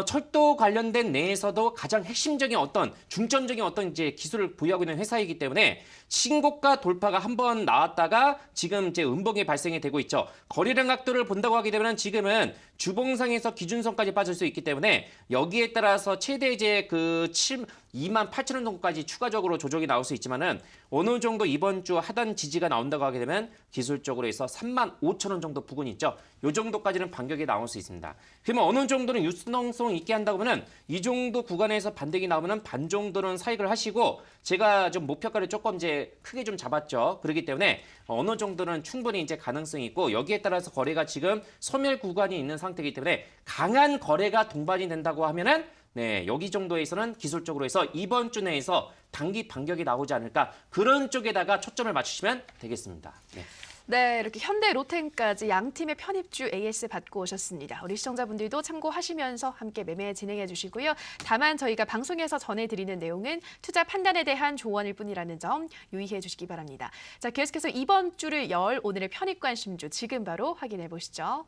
철도 관련된 내에서도 가장 핵심적인 어떤 중점적인 어떤 이제 기술을 보유하고 있는 회사이기 때문에 신고가 돌파가 한번 나왔다가 지금 이제 음봉이 발생이 되고 있죠. 거래량 각도를 본다고 하게 되면 지금은 주봉상에서 기준선까지 빠질 수 있기 때문에 여기에 따라서 최대 이제 그 28,000원 정도까지 추가적으로 조정이 나올 수 있지만은 어느 정도 이번 주 하단 지지가 나온다고 하게 되면 기술적으로 해서 35,000원 정도 부근 있죠. 이 정도까지는 반격이 나올 수 있습니다. 그러면 어느 정도는 유동성 있게 한다고 하면은 이 정도 구간에서 반등이 나오면은 반 정도는 사익을 하시고 제가 좀 목표가를 조금 이제 크게 좀 잡았죠. 그렇기 때문에 어느 정도는 충분히 이제 가능성이 있고 여기에 따라서 거래가 지금 소멸 구간이 있는 상태이기 때문에 강한 거래가 동반이 된다고 하면은 네, 여기 정도에서는 기술적으로 해서 이번 주 내에서 단기 반격이 나오지 않을까 그런 쪽에다가 초점을 맞추시면 되겠습니다. 네. 네, 이렇게 현대 로템까지 양 팀의 편입주 AS 받고 오셨습니다. 우리 시청자분들도 참고하시면서 함께 매매 진행해 주시고요. 다만 저희가 방송에서 전해드리는 내용은 투자 판단에 대한 조언일 뿐이라는 점 유의해 주시기 바랍니다. 자, 계속해서 이번 주를 열 오늘의 편입 관심주 지금 바로 확인해 보시죠.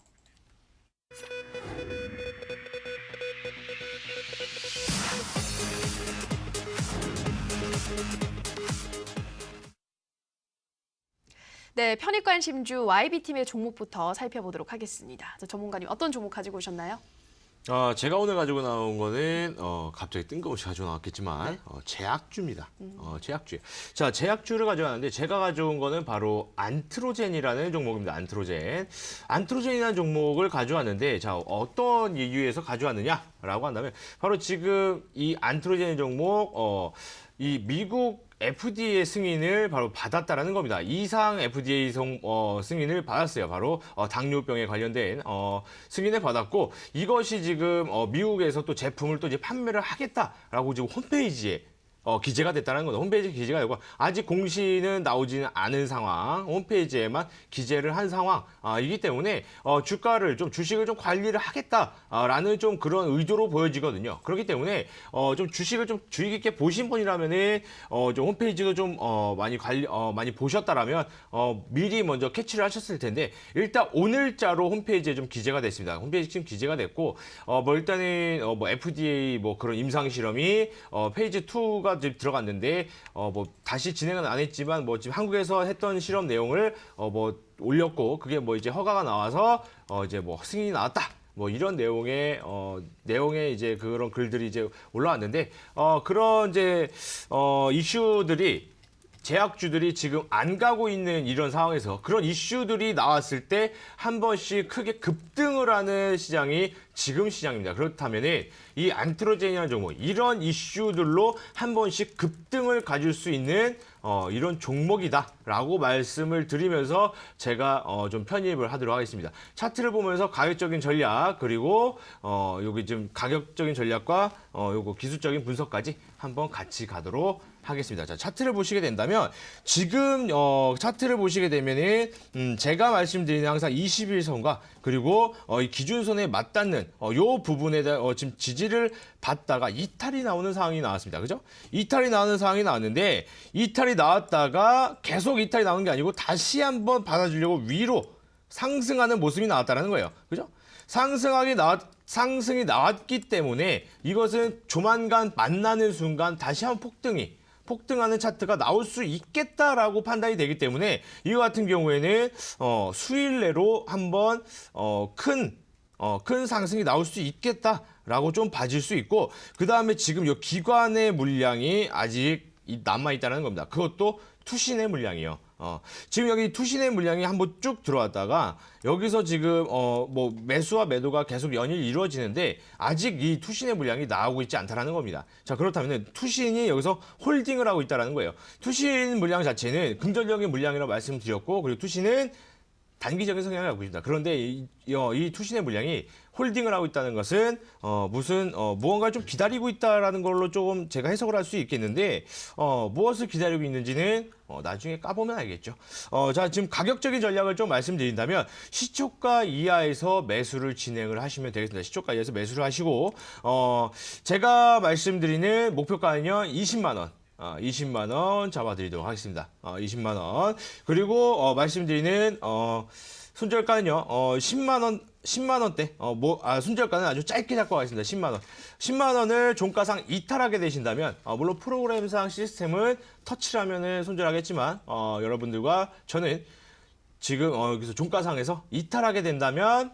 네, 편입 관심주 YB팀의 종목부터 살펴보도록 하겠습니다. 자, 전문가님 어떤 종목 가지고 오셨나요? 제가 오늘 가지고 나온 거는 갑자기 뜬금없이 가지고 나왔겠지만 네. 제약주입니다. 제약주. 자, 제약주를 가져왔는데 제가 가져온 거는 바로 안트로젠이라는 종목입니다. 안트로젠. 안트로젠이라는 종목을 가져왔는데 자, 어떤 이유에서 가져왔느냐라고 한다면 바로 지금 이 안트로젠 종목 이 미국 FDA 승인을 바로 받았다라는 겁니다. 이상 FDA 승인을 받았어요. 바로 당뇨병에 관련된 승인을 받았고 이것이 지금 미국에서 또 제품을 또 이제 판매를 하겠다라고 지금 홈페이지에 기재가 됐다는 겁니다. 홈페이지 기재가 되고 아직 공시는 나오지는 않은 상황, 홈페이지에만 기재를 한 상황이기 때문에 주가를 좀 주식을 좀 관리를 하겠다라는 좀 그런 의도로 보여지거든요. 그렇기 때문에 좀 주식을 좀 주의 깊게 보신 분이라면은 좀 홈페이지도 좀 많이 보셨다라면 미리 먼저 캐치를 하셨을 텐데 일단 오늘자로 홈페이지에 좀 기재가 됐습니다. 홈페이지 지금 기재가 됐고 뭐 일단은 뭐 FDA 뭐 그런 임상 실험이 페이지 2가 지금 들어갔는데 뭐 다시 진행은 안 했지만 뭐 지금 한국에서 했던 실험 내용을 뭐 올렸고 그게 뭐 이제 허가가 나와서 이제 뭐 승인이 나왔다. 뭐 이런 내용의 이제 그런 글들이 이제 올라왔는데 그런 이제 이슈들이 제약주들이 지금 안 가고 있는 이런 상황에서 그런 이슈들이 나왔을 때 한 번씩 크게 급등을 하는 시장이 지금 시장입니다. 그렇다면 이 안트로젠이라는 종목 이런 이슈들로 한 번씩 급등을 가질 수 있는 이런 종목이다라고 말씀을 드리면서 제가 좀 편입을 하도록 하겠습니다. 차트를 보면서 가격적인 전략 그리고 여기 좀 가격적인 전략과 요거 기술적인 분석까지 한번 같이 가도록 하겠습니다. 자, 차트를 보시게 된다면 지금 차트를 보시게 되면은 제가 말씀드리는 항상 21선과 그리고 이 기준선에 맞닿는 요 부분에 대한 지금 지지를 받다가 이탈이 나오는 상황이 나왔습니다. 그죠? 이탈이 나오는 상황이 나왔는데 이탈이 나왔다가 계속 이탈이 나오는 게 아니고 다시 한번 받아주려고 위로 상승하는 모습이 나왔다는 거예요. 그죠? 상승이 나왔기 때문에 이것은 조만간 만나는 순간 다시 한번 폭등하는 차트가 나올 수 있겠다라고 판단이 되기 때문에 이와 같은 경우에는 수일 내로 한번 큰 상승이 나올 수 있겠다라고 좀 봐질 수 있고 그 다음에 지금 이 기관의 물량이 아직 남아 있다는 겁니다. 그것도 투신의 물량이요. 지금 여기 투신의 물량이 한번 쭉 들어왔다가 여기서 지금 뭐 매수와 매도가 계속 연일 이루어지는데 아직 이 투신의 물량이 나오고 있지 않다라는 겁니다. 자, 그렇다면 투신이 여기서 홀딩을 하고 있다라는 거예요. 투신 물량 자체는 긍정적인 물량이라고 말씀드렸고 그리고 투신은 단기적인 성향을 갖고 있습니다. 그런데 이 투신의 물량이 홀딩을 하고 있다는 것은 무언가를 좀 기다리고 있다라는 걸로 조금 제가 해석을 할 수 있겠는데 무엇을 기다리고 있는지는 나중에 까보면 알겠죠. 자, 지금 가격적인 전략을 좀 말씀드린다면 시초가 이하에서 매수를 진행을 하시면 되겠습니다. 시초가 이하에서 매수를 하시고 제가 말씀드리는 목표가는요 20만 원. 20만 원 잡아드리도록 하겠습니다. 20만 원. 그리고 말씀드리는 손절가는요. 10만 원대. 손절가는 아주 짧게 잡고 가겠습니다. 10만 원. 10만 원을 종가상 이탈하게 되신다면 물론 프로그램상 시스템은 터치라면은 손절하겠지만 여러분들과 저는 지금 여기서 종가상에서 이탈하게 된다면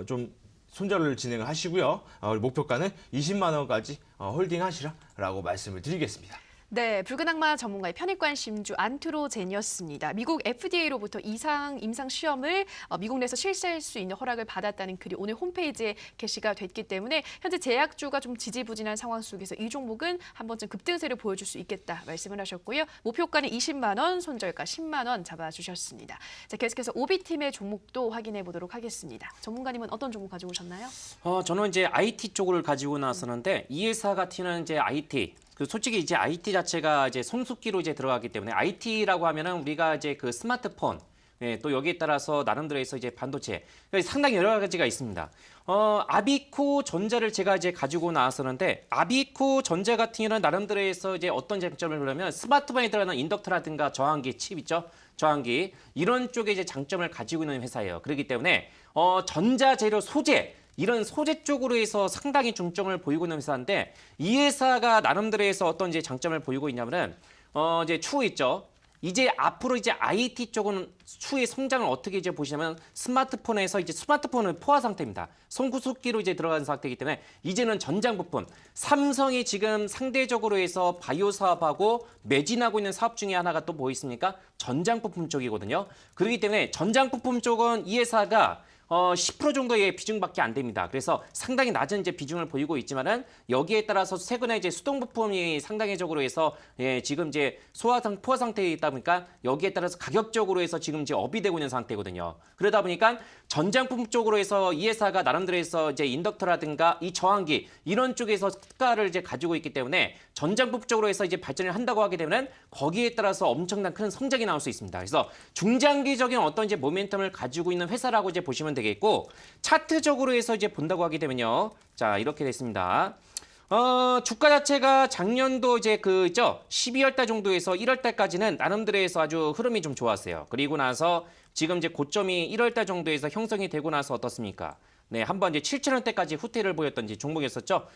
좀 손절을 진행을 하시고요. 목표가는 20만 원까지 홀딩하시라라고 말씀을 드리겠습니다. 네, 붉은 악마 전문가의 편입관심주 안트로젠이었습니다. 미국 FDA로부터 임상 시험을 미국 내에서 실시할 수 있는 허락을 받았다는 글이 오늘 홈페이지에 게시가 됐기 때문에 현재 제약주가 좀 지지부진한 상황 속에서 이 종목은 한 번쯤 급등세를 보여줄 수 있겠다 말씀을 하셨고요. 목표가는 20만 원, 손절가 10만 원 잡아주셨습니다. 자, 계속해서 오비팀의 종목도 확인해 보도록 하겠습니다. 전문가님은 어떤 종목 가지고 오셨나요? 저는 이제 IT 쪽을 가지고 나왔었는데 이 회사 같은 경우는 이제 IT 솔직히 이제 IT 자체가 이제 성숙기로 이제 들어가기 때문에 IT라고 하면은 우리가 이제 그 스마트폰, 또 여기에 따라서 나름대로 해서 이제 반도체 상당히 여러 가지가 있습니다. 아비코 전자를 제가 이제 가지고 나왔었는데 아비코 전자 같은 경우는 나름대로 해서 이제 어떤 장점을 보려면 스마트폰에 들어가는 인덕터라든가 저항기 칩 있죠? 저항기 이런 쪽에 이제 장점을 가지고 있는 회사예요. 그렇기 때문에 전자재료 소재 이런 소재 쪽으로 해서 상당히 중점을 보이고 있는 회사인데 이 회사가 나름대로 해서 어떤 이제 장점을 보이고 있냐면은 이제 추후 있죠. 이제 앞으로 이제 IT 쪽은 추후의 성장을 어떻게 이제 보시냐면 스마트폰에서 이제 스마트폰은 포화 상태입니다. 손구숙기로 이제 들어간 상태이기 때문에 이제는 전장 부품. 삼성이 지금 상대적으로 해서 바이오 사업하고 매진하고 있는 사업 중에 하나가 또 뭐 있습니까? 전장 부품 쪽이거든요. 그렇기 때문에 전장 부품 쪽은 이 회사가 10% 정도의 비중밖에 안 됩니다. 그래서 상당히 낮은 이제 비중을 보이고 있지만은 여기에 따라서 최근에 이제 수동 부품이 상당히적으로 해서 지금 이제 포화 상태에 있다 보니까 여기에 따라서 가격적으로 해서 지금 이제 업이 되고 있는 상태거든요. 그러다 보니까 전장 부품 쪽으로 해서 이 회사가 나름대로 해서 이제 인덕터라든가 이 저항기 이런 쪽에서 특가를 이제 가지고 있기 때문에 전장 부품 쪽으로 해서 이제 발전을 한다고 하게 되면은 거기에 따라서 엄청난 큰 성장이 나올 수 있습니다. 그래서 중장기적인 어떤 이제 모멘텀을 가지고 있는 회사라고 이제 보시면 되겠고 차트적으로 해서 이제 본다고 하게 되면요. 자, 이렇게 됐습니다. 주가 자체가 작년도 이제 그 있죠. 12월 달 정도에서 1월 달까지는 나름대로 해서 아주 흐름이 좀 좋았어요. 그리고 나서 지금 이제 고점이 1월 달 정도에서 형성이 되고 나서 어떻습니까? 네, 한번 이제 7,000원대까지 후퇴를 보였던 이제 종목이었었죠.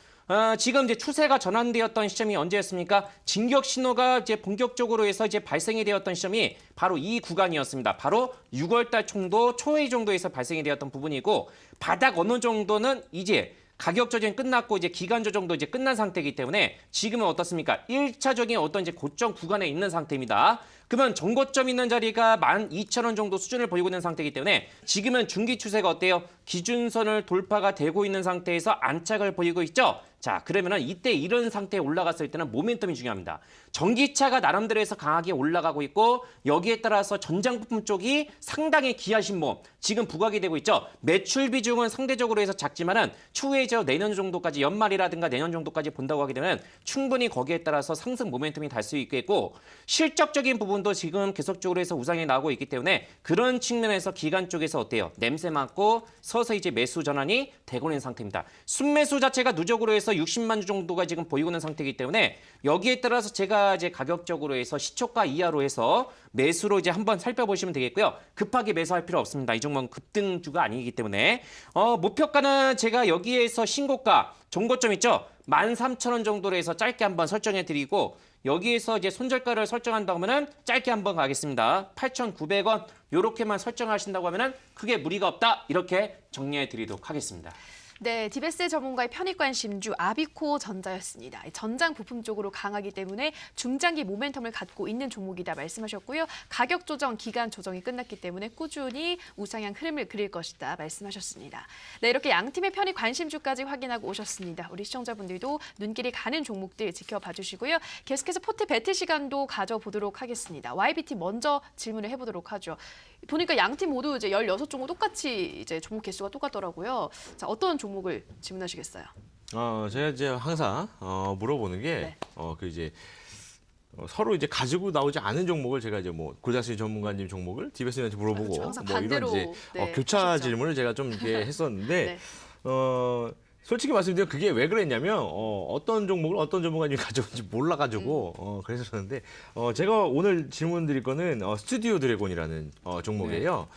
지금 이제 추세가 전환되었던 시점이 언제였습니까? 진격 신호가 이제 본격적으로 해서 이제 발생이 되었던 시점이 바로 이 구간이었습니다. 바로 6월달 정도 초에 정도에서 발생이 되었던 부분이고 바닥 어느 정도는 이제 가격 조정이 끝났고 이제 기간 조정도 이제 끝난 상태이기 때문에 지금은 어떻습니까? 1차적인 어떤 이제 고점 구간에 있는 상태입니다. 그러면 정고점 있는 자리가 12,000원 정도 수준을 보이고 있는 상태이기 때문에 지금은 중기 추세가 어때요? 기준선을 돌파가 되고 있는 상태에서 안착을 보이고 있죠? 자, 그러면은 이때 이런 상태에 올라갔을 때는 모멘텀이 중요합니다. 전기차가 나름대로 해서 강하게 올라가고 있고 여기에 따라서 전장 부품 쪽이 상당히 기하신모 지금 부각이 되고 있죠. 매출 비중은 상대적으로 해서 작지만은 추후에 내년 정도까지 연말이라든가 내년 정도까지 본다고 하게 되면 충분히 거기에 따라서 상승 모멘텀이 달 수 있겠고 실적적인 부분도 지금 계속적으로 해서 우상이 나오고 있기 때문에 그런 측면에서 기간 쪽에서 어때요? 냄새 맡고 서서히 이제 매수 전환이 되고 있는 상태입니다. 순매수 자체가 누적으로 해서 60만 주 정도가 지금 보이고 있는 상태이기 때문에 여기에 따라서 제가 이제 가격적으로 해서 시초가 이하로 해서 매수로 이제 한번 살펴보시면 되겠고요. 급하게 매수할 필요 없습니다. 이 종목은 급등주가 아니기 때문에 목표가는 제가 여기에서 신고가 종고점 있죠? 13,000원 정도로 해서 짧게 한번 설정해 드리고 여기에서 이제 손절가를 설정한다고 하면은 짧게 한번 가겠습니다. 8,900원 요렇게만 설정하신다고 하면은 크게 무리가 없다. 이렇게 정리해 드리도록 하겠습니다. 네, 디베스 전문가의 편입관심주 아비코 전자였습니다. 전장 부품 쪽으로 강하기 때문에 중장기 모멘텀을 갖고 있는 종목이다 말씀하셨고요. 가격 조정, 기간 조정이 끝났기 때문에 꾸준히 우상향 흐름을 그릴 것이다 말씀하셨습니다. 네, 이렇게 양팀의 편입관심주까지 확인하고 오셨습니다. 우리 시청자분들도 눈길이 가는 종목들 지켜봐 주시고요. 계속해서 포트 배틀 시간도 가져보도록 하겠습니다. YBT 먼저 질문을 해보도록 하죠. 보니까 양팀 모두 이제 16종목 똑같이 이제 종목 개수가 똑같더라고요. 자, 어떤 종목을 질문하시겠어요? 제가 이제 항상 물어보는 게 그 이제 서로 이제 가지고 나오지 않은 종목을 제가 이제 뭐 고자씨 전문가님 종목을 디베스한테 물어보고 그렇죠. 항상 뭐 이런 반대로, 이제 네, 교차 하셨죠. 질문을 제가 좀 이렇게 했었는데 네. 솔직히 말씀드리면 그게 왜 그랬냐면 어떤 종목을 어떤 전문가님이 가져온지 몰라가지고 그랬었는데 제가 오늘 질문 드릴 거는 스튜디오 드래곤이라는 종목이에요.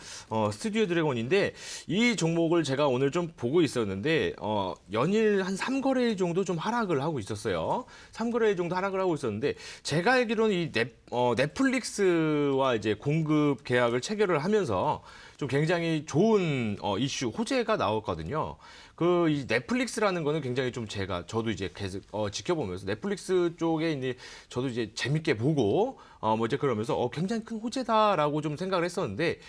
스튜디오 드래곤인데 이 종목을 제가 오늘 좀 보고 있었는데 연일 한 3거래일 정도 좀 하락을 하고 있었어요. 3거래일 정도 하락을 하고 있었는데 제가 알기로는 이 넷플릭스와 이제 공급 계약을 체결을 하면서 좀 굉장히 좋은 이슈 호재가 나왔거든요. 그 이 넷플릭스라는 거는 굉장히 좀 저도 이제 계속 지켜보면서 넷플릭스 쪽에 이제 저도 이제 재밌게 보고 뭐 이제 그러면서 굉장히 큰 호재다라고 좀 생각을 했었는데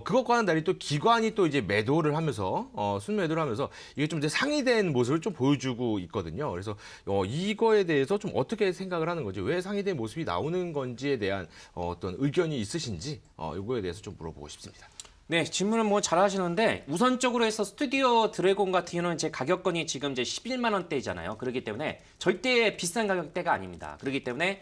그것과는 달리 또 기관이 또 이제 매도를 하면서 순매도를 하면서 이게 좀 이제 상이된 모습을 좀 보여주고 있거든요. 그래서 이거에 대해서 좀 어떻게 생각을 하는 거지, 왜 상이된 모습이 나오는 건지에 대한 어떤 의견이 있으신지 이거에 대해서 좀 물어보고 싶습니다. 네, 질문을 뭐 잘하시는데 우선적으로 해서 스튜디오 드래곤 같은 경우는 제 가격권이 지금 이제 11만 원대잖아요. 그렇기 때문에 절대 비싼 가격대가 아닙니다. 그렇기 때문에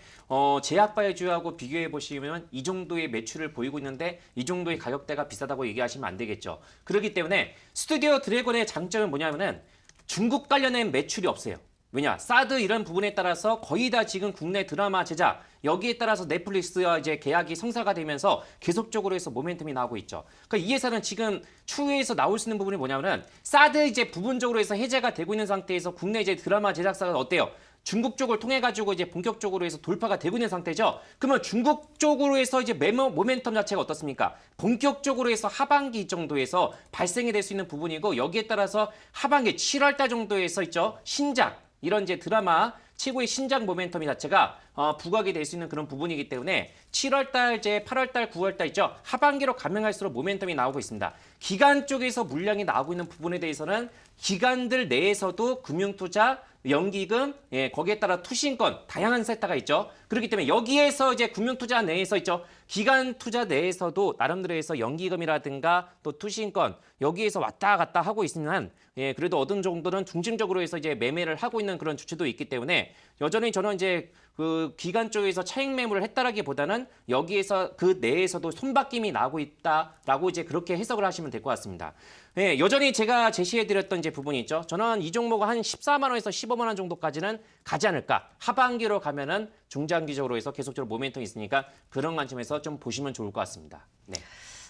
제약바이주하고 비교해 보시면 이 정도의 매출을 보이고 있는데 이 정도의 가격대가 비싸다고 얘기하시면 안 되겠죠. 그렇기 때문에 스튜디오 드래곤의 장점은 뭐냐면은 중국 관련된 매출이 없어요. 왜냐? 사드 이런 부분에 따라서 거의 다 지금 국내 드라마 제작, 여기에 따라서 넷플릭스와 이제 계약이 성사가 되면서 계속적으로 해서 모멘텀이 나오고 있죠. 그러니까 이 회사는 지금 추후에서 나올 수 있는 부분이 뭐냐면은 사드 이제 부분적으로 해서 해제가 되고 있는 상태에서 국내 이제 드라마 제작사가 어때요? 중국 쪽을 통해 가지고 이제 본격적으로 해서 돌파가 되고 있는 상태죠. 그러면 중국 쪽으로 해서 이제 모멘텀 자체가 어떻습니까? 본격적으로 해서 하반기 정도에서 발생이 될 수 있는 부분이고, 여기에 따라서 하반기 7월 달 정도에서 있죠. 신작 이런 이제 드라마 최고의 신작 모멘텀이 자체가 부각이 될 수 있는 그런 부분이기 때문에 7월 달, 이제 8월 달, 9월 달 있죠. 하반기로 가면 갈수록 모멘텀이 나오고 있습니다. 기관 쪽에서 물량이 나오고 있는 부분에 대해서는 기관들 내에서도 금융투자, 연기금, 거기에 따라 투신권, 다양한 섹터가 있죠. 그렇기 때문에 여기에서 이제 금융투자 내에서 있죠. 기관 투자 내에서도 나름대로 해서 연기금이라든가 또 투신권, 여기에서 왔다 갔다 하고 있으면 그래도 어느 정도는 중심적으로 해서 이제 매매를 하고 있는 그런 주체도 있기 때문에 여전히 저는 이제 그 기관 쪽에서 차익 매물을 했다라기보다는 여기에서 그 내에서도 손바뀜이 나고 있다라고 이제 그렇게 해석을 하시면 될 것 같습니다. 여전히 제가 제시해드렸던 이제 부분이 있죠. 저는 이 종목은 한 14만 원에서 15만 원 정도까지는 가지 않을까. 하반기로 가면은 중장기적으로 해서 계속적으로 모멘텀이 있으니까 그런 관점에서 좀 보시면 좋을 것 같습니다. 네.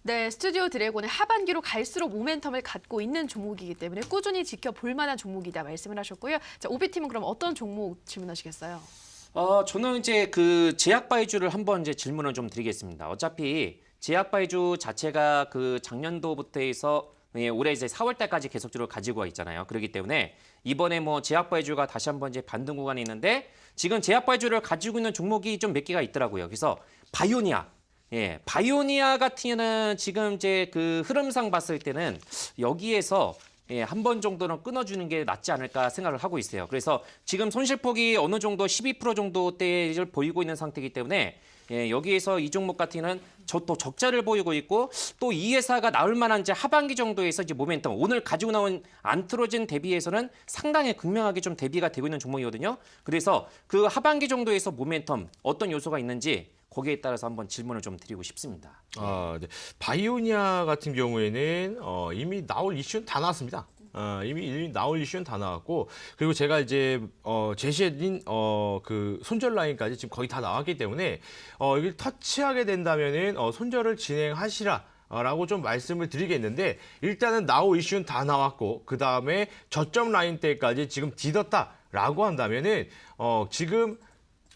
네, 스튜디오 드래곤은 하반기로 갈수록 모멘텀을 갖고 있는 종목이기 때문에 꾸준히 지켜볼 만한 종목이다 말씀을 하셨고요. 자, 오비팀은 그럼 어떤 종목 질문하시겠어요? 저는 이제 그 제약바이주를 한번 이제 질문을 좀 드리겠습니다. 어차피 제약바이주 자체가 그 작년도부터 해서 올해 이제 4월 달까지 계속적으로 가지고 와 있잖아요. 그렇기 때문에 이번에 뭐 제약바이주가 다시 한번 이제 반등 구간이 있는데 지금 제약바이주를 가지고 있는 종목이 좀 몇 개가 있더라고요. 그래서 바이오니아. 바이오니아 같은 경우는 지금 이제 그 흐름상 봤을 때는 여기에서 한 번 정도는 끊어주는 게 낫지 않을까 생각을 하고 있어요. 그래서 지금 손실폭이 어느 정도 12% 정도대를 보이고 있는 상태이기 때문에 여기에서 이 종목 같은 경우는 또 적자를 보이고 있고, 또 이 회사가 나올 만한 이제 하반기 정도에서 이제 모멘텀, 오늘 가지고 나온 안트로진 대비해서는 상당히 극명하게 좀 대비가 되고 있는 종목이거든요. 그래서 그 하반기 정도에서 모멘텀 어떤 요소가 있는지 거기에 따라서 한번 질문을 좀 드리고 싶습니다. 네. 바이오니아 같은 경우에는 이미 나올 이슈는 다 나왔습니다. 이미 나올 이슈는 다 나왔고, 그리고 제가 이제 제시해드린 그 손절 라인까지 지금 거의 다 나왔기 때문에 이걸 터치하게 된다면은 손절을 진행하시라. 라고 좀 말씀을 드리겠는데, 일단은 나올 이슈는 다 나왔고, 그 다음에 저점 라인 때까지 지금 디뎠다라고 한다면은 지금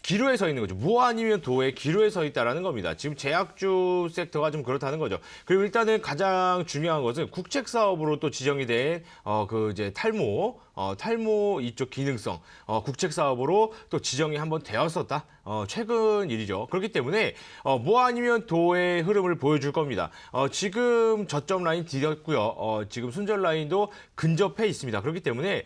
기로에 서 있는 거죠. 무 아니면 도의 기로에 서 있다라는 겁니다. 지금 제약주 섹터가 좀 그렇다는 거죠. 그리고 일단은 가장 중요한 것은 국책 사업으로 또 지정이 된 그 이제 탈모 이쪽 기능성 국책 사업으로 또 지정이 한번 되었었다. 최근 일이죠. 그렇기 때문에 뭐 아니면 도의 흐름을 보여줄 겁니다. 지금 저점 라인 디뎠고요. 지금 순절 라인도 근접해 있습니다. 그렇기 때문에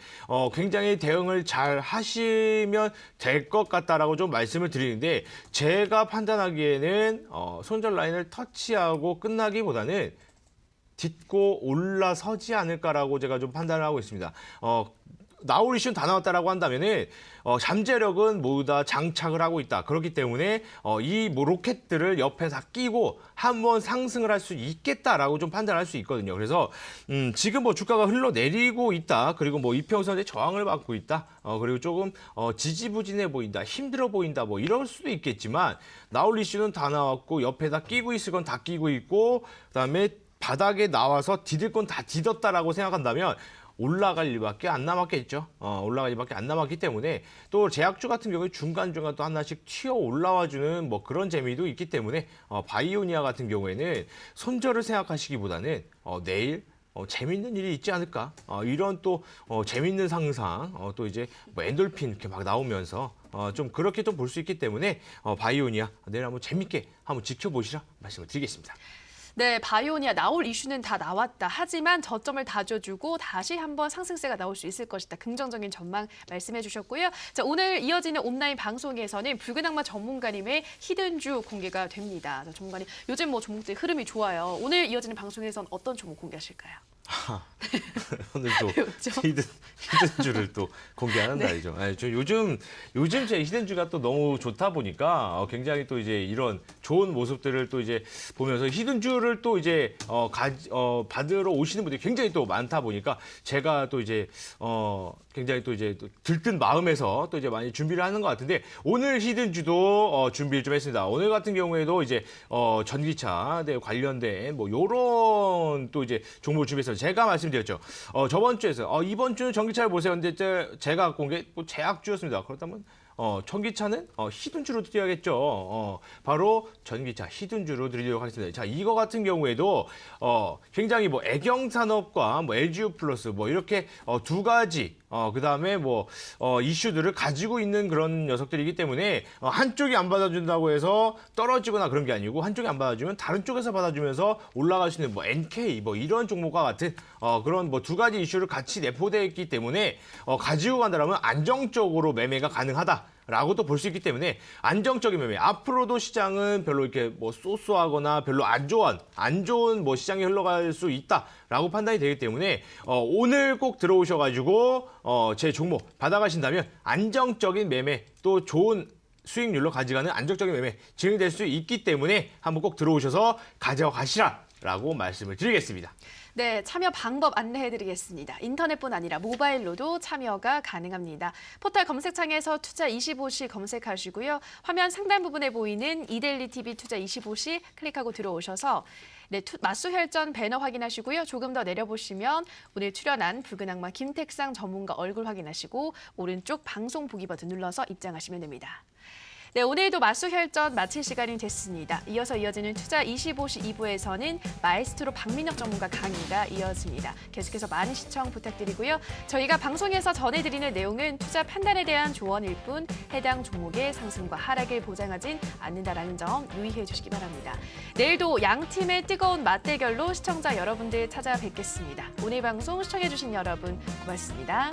굉장히 대응을 잘 하시면 될 것 같다라고 좀 말씀을 드리는데, 제가 판단하기에는 손절 라인을 터치하고 끝나기보다는 딛고 올라서지 않을까라고 제가 좀 판단을 하고 있습니다. 나올 이슈는 다 나왔다라고 한다면은 잠재력은 모두 다 장착을 하고 있다. 그렇기 때문에 이 뭐 로켓들을 옆에 다 끼고 한번 상승을 할 수 있겠다라고 좀 판단할 수 있거든요. 그래서 지금 뭐 주가가 흘러내리고 있다. 그리고 뭐 이평선의 저항을 받고 있다. 그리고 조금 지지부진해 보인다. 힘들어 보인다. 뭐 이럴 수도 있겠지만 나올 이슈는 다 나왔고 옆에 다 끼고 있을 건 다 끼고 있고 그다음에 바닥에 나와서 디딜 건 다 디뎠다라고 생각한다면 올라갈 일밖에 안 남았겠죠. 올라갈 일밖에 안 남았기 때문에 또 제약주 같은 경우에 중간중간 또 하나씩 튀어 올라와주는 뭐 그런 재미도 있기 때문에 바이오니아 같은 경우에는 손절을 생각하시기보다는 내일 재밌는 일이 있지 않을까. 이런 또 재밌는 상상, 또 이제 뭐 엔돌핀 이렇게 막 나오면서 좀 그렇게 또 볼 수 있기 때문에 바이오니아 내일 한번 재밌게 한번 지켜보시라 말씀을 드리겠습니다. 네, 바이오니아 나올 이슈는 다 나왔다. 하지만 저점을 다져주고 다시 한번 상승세가 나올 수 있을 것이다. 긍정적인 전망 말씀해 주셨고요. 자, 오늘 이어지는 온라인 방송에서는 붉은 악마 전문가님의 히든주 공개가 됩니다. 자, 전문가님, 요즘 뭐 종목들 흐름이 좋아요. 오늘 이어지는 방송에서는 어떤 종목 공개하실까요? 오늘 또 그렇죠. 히든주를 또 공개하는 날이죠. 아니, 저 요즘 제 히든주가 또 너무 좋다 보니까 굉장히 또 이제 이런 좋은 모습들을 또 이제 보면서 히든주를 또 이제 받으러 오시는 분들이 굉장히 또 많다 보니까 제가 또 이제 굉장히 또 이제 또 들뜬 마음에서 또 이제 많이 준비를 하는 것 같은데 오늘 히든주도 준비를 좀 했습니다. 오늘 같은 경우에도 이제 전기차 관련된 뭐 요런 또 이제 종목을 준비해서 제가 말씀드렸죠. 저번 주에서 이번 주는 전기차를 보세요. 근데 제가 갖고 온 게 뭐 제약주였습니다. 그렇다면 전기차는 히든주로 드려야겠죠. 바로 전기차 히든주로 드리도록 하겠습니다. 자, 이거 같은 경우에도 굉장히 뭐 애경산업과 뭐 LGU 플러스 뭐 이렇게 두 가지 그다음에 뭐 이슈들을 가지고 있는 그런 녀석들이기 때문에 한쪽이 안 받아준다고 해서 떨어지거나 그런 게 아니고 한쪽이 안 받아주면 다른 쪽에서 받아주면서 올라갈 수 있는 뭐 NK 뭐 이런 종목과 같은 그런 뭐 두 가지 이슈를 같이 내포되어 있기 때문에 가지고 간다면 안정적으로 매매가 가능하다. 라고도 볼 수 있기 때문에 안정적인 매매. 앞으로도 시장은 별로 이렇게 뭐 쏘쏘하거나 별로 안 좋은 뭐 시장이 흘러갈 수 있다라고 판단이 되기 때문에 오늘 꼭 들어오셔가지고 제 종목 받아가신다면 안정적인 매매 또 좋은 수익률로 가져가는 안정적인 매매 진행될 수 있기 때문에 한번 꼭 들어오셔서 가져가시라라고 말씀을 드리겠습니다. 네, 참여 방법 안내해드리겠습니다. 인터넷뿐 아니라 모바일로도 참여가 가능합니다. 포털 검색창에서 투자 25시 검색하시고요. 화면 상단 부분에 보이는 이데일리 TV 투자 25시 클릭하고 들어오셔서 네, 마수혈전 배너 확인하시고요. 조금 더 내려보시면 오늘 출연한 붉은 악마 김택상 전문가 얼굴 확인하시고 오른쪽 방송 보기 버튼 눌러서 입장하시면 됩니다. 네, 오늘도 마수혈전 마칠 시간이 됐습니다. 이어서 이어지는 투자 25시 2부에서는 마에스트로 박민혁 전문가 강의가 이어집니다. 계속해서 많은 시청 부탁드리고요. 저희가 방송에서 전해드리는 내용은 투자 판단에 대한 조언일 뿐 해당 종목의 상승과 하락을 보장하진 않는다라는 점 유의해 주시기 바랍니다. 내일도 양 팀의 뜨거운 맞대결로 시청자 여러분들 찾아뵙겠습니다. 오늘 방송 시청해 주신 여러분 고맙습니다.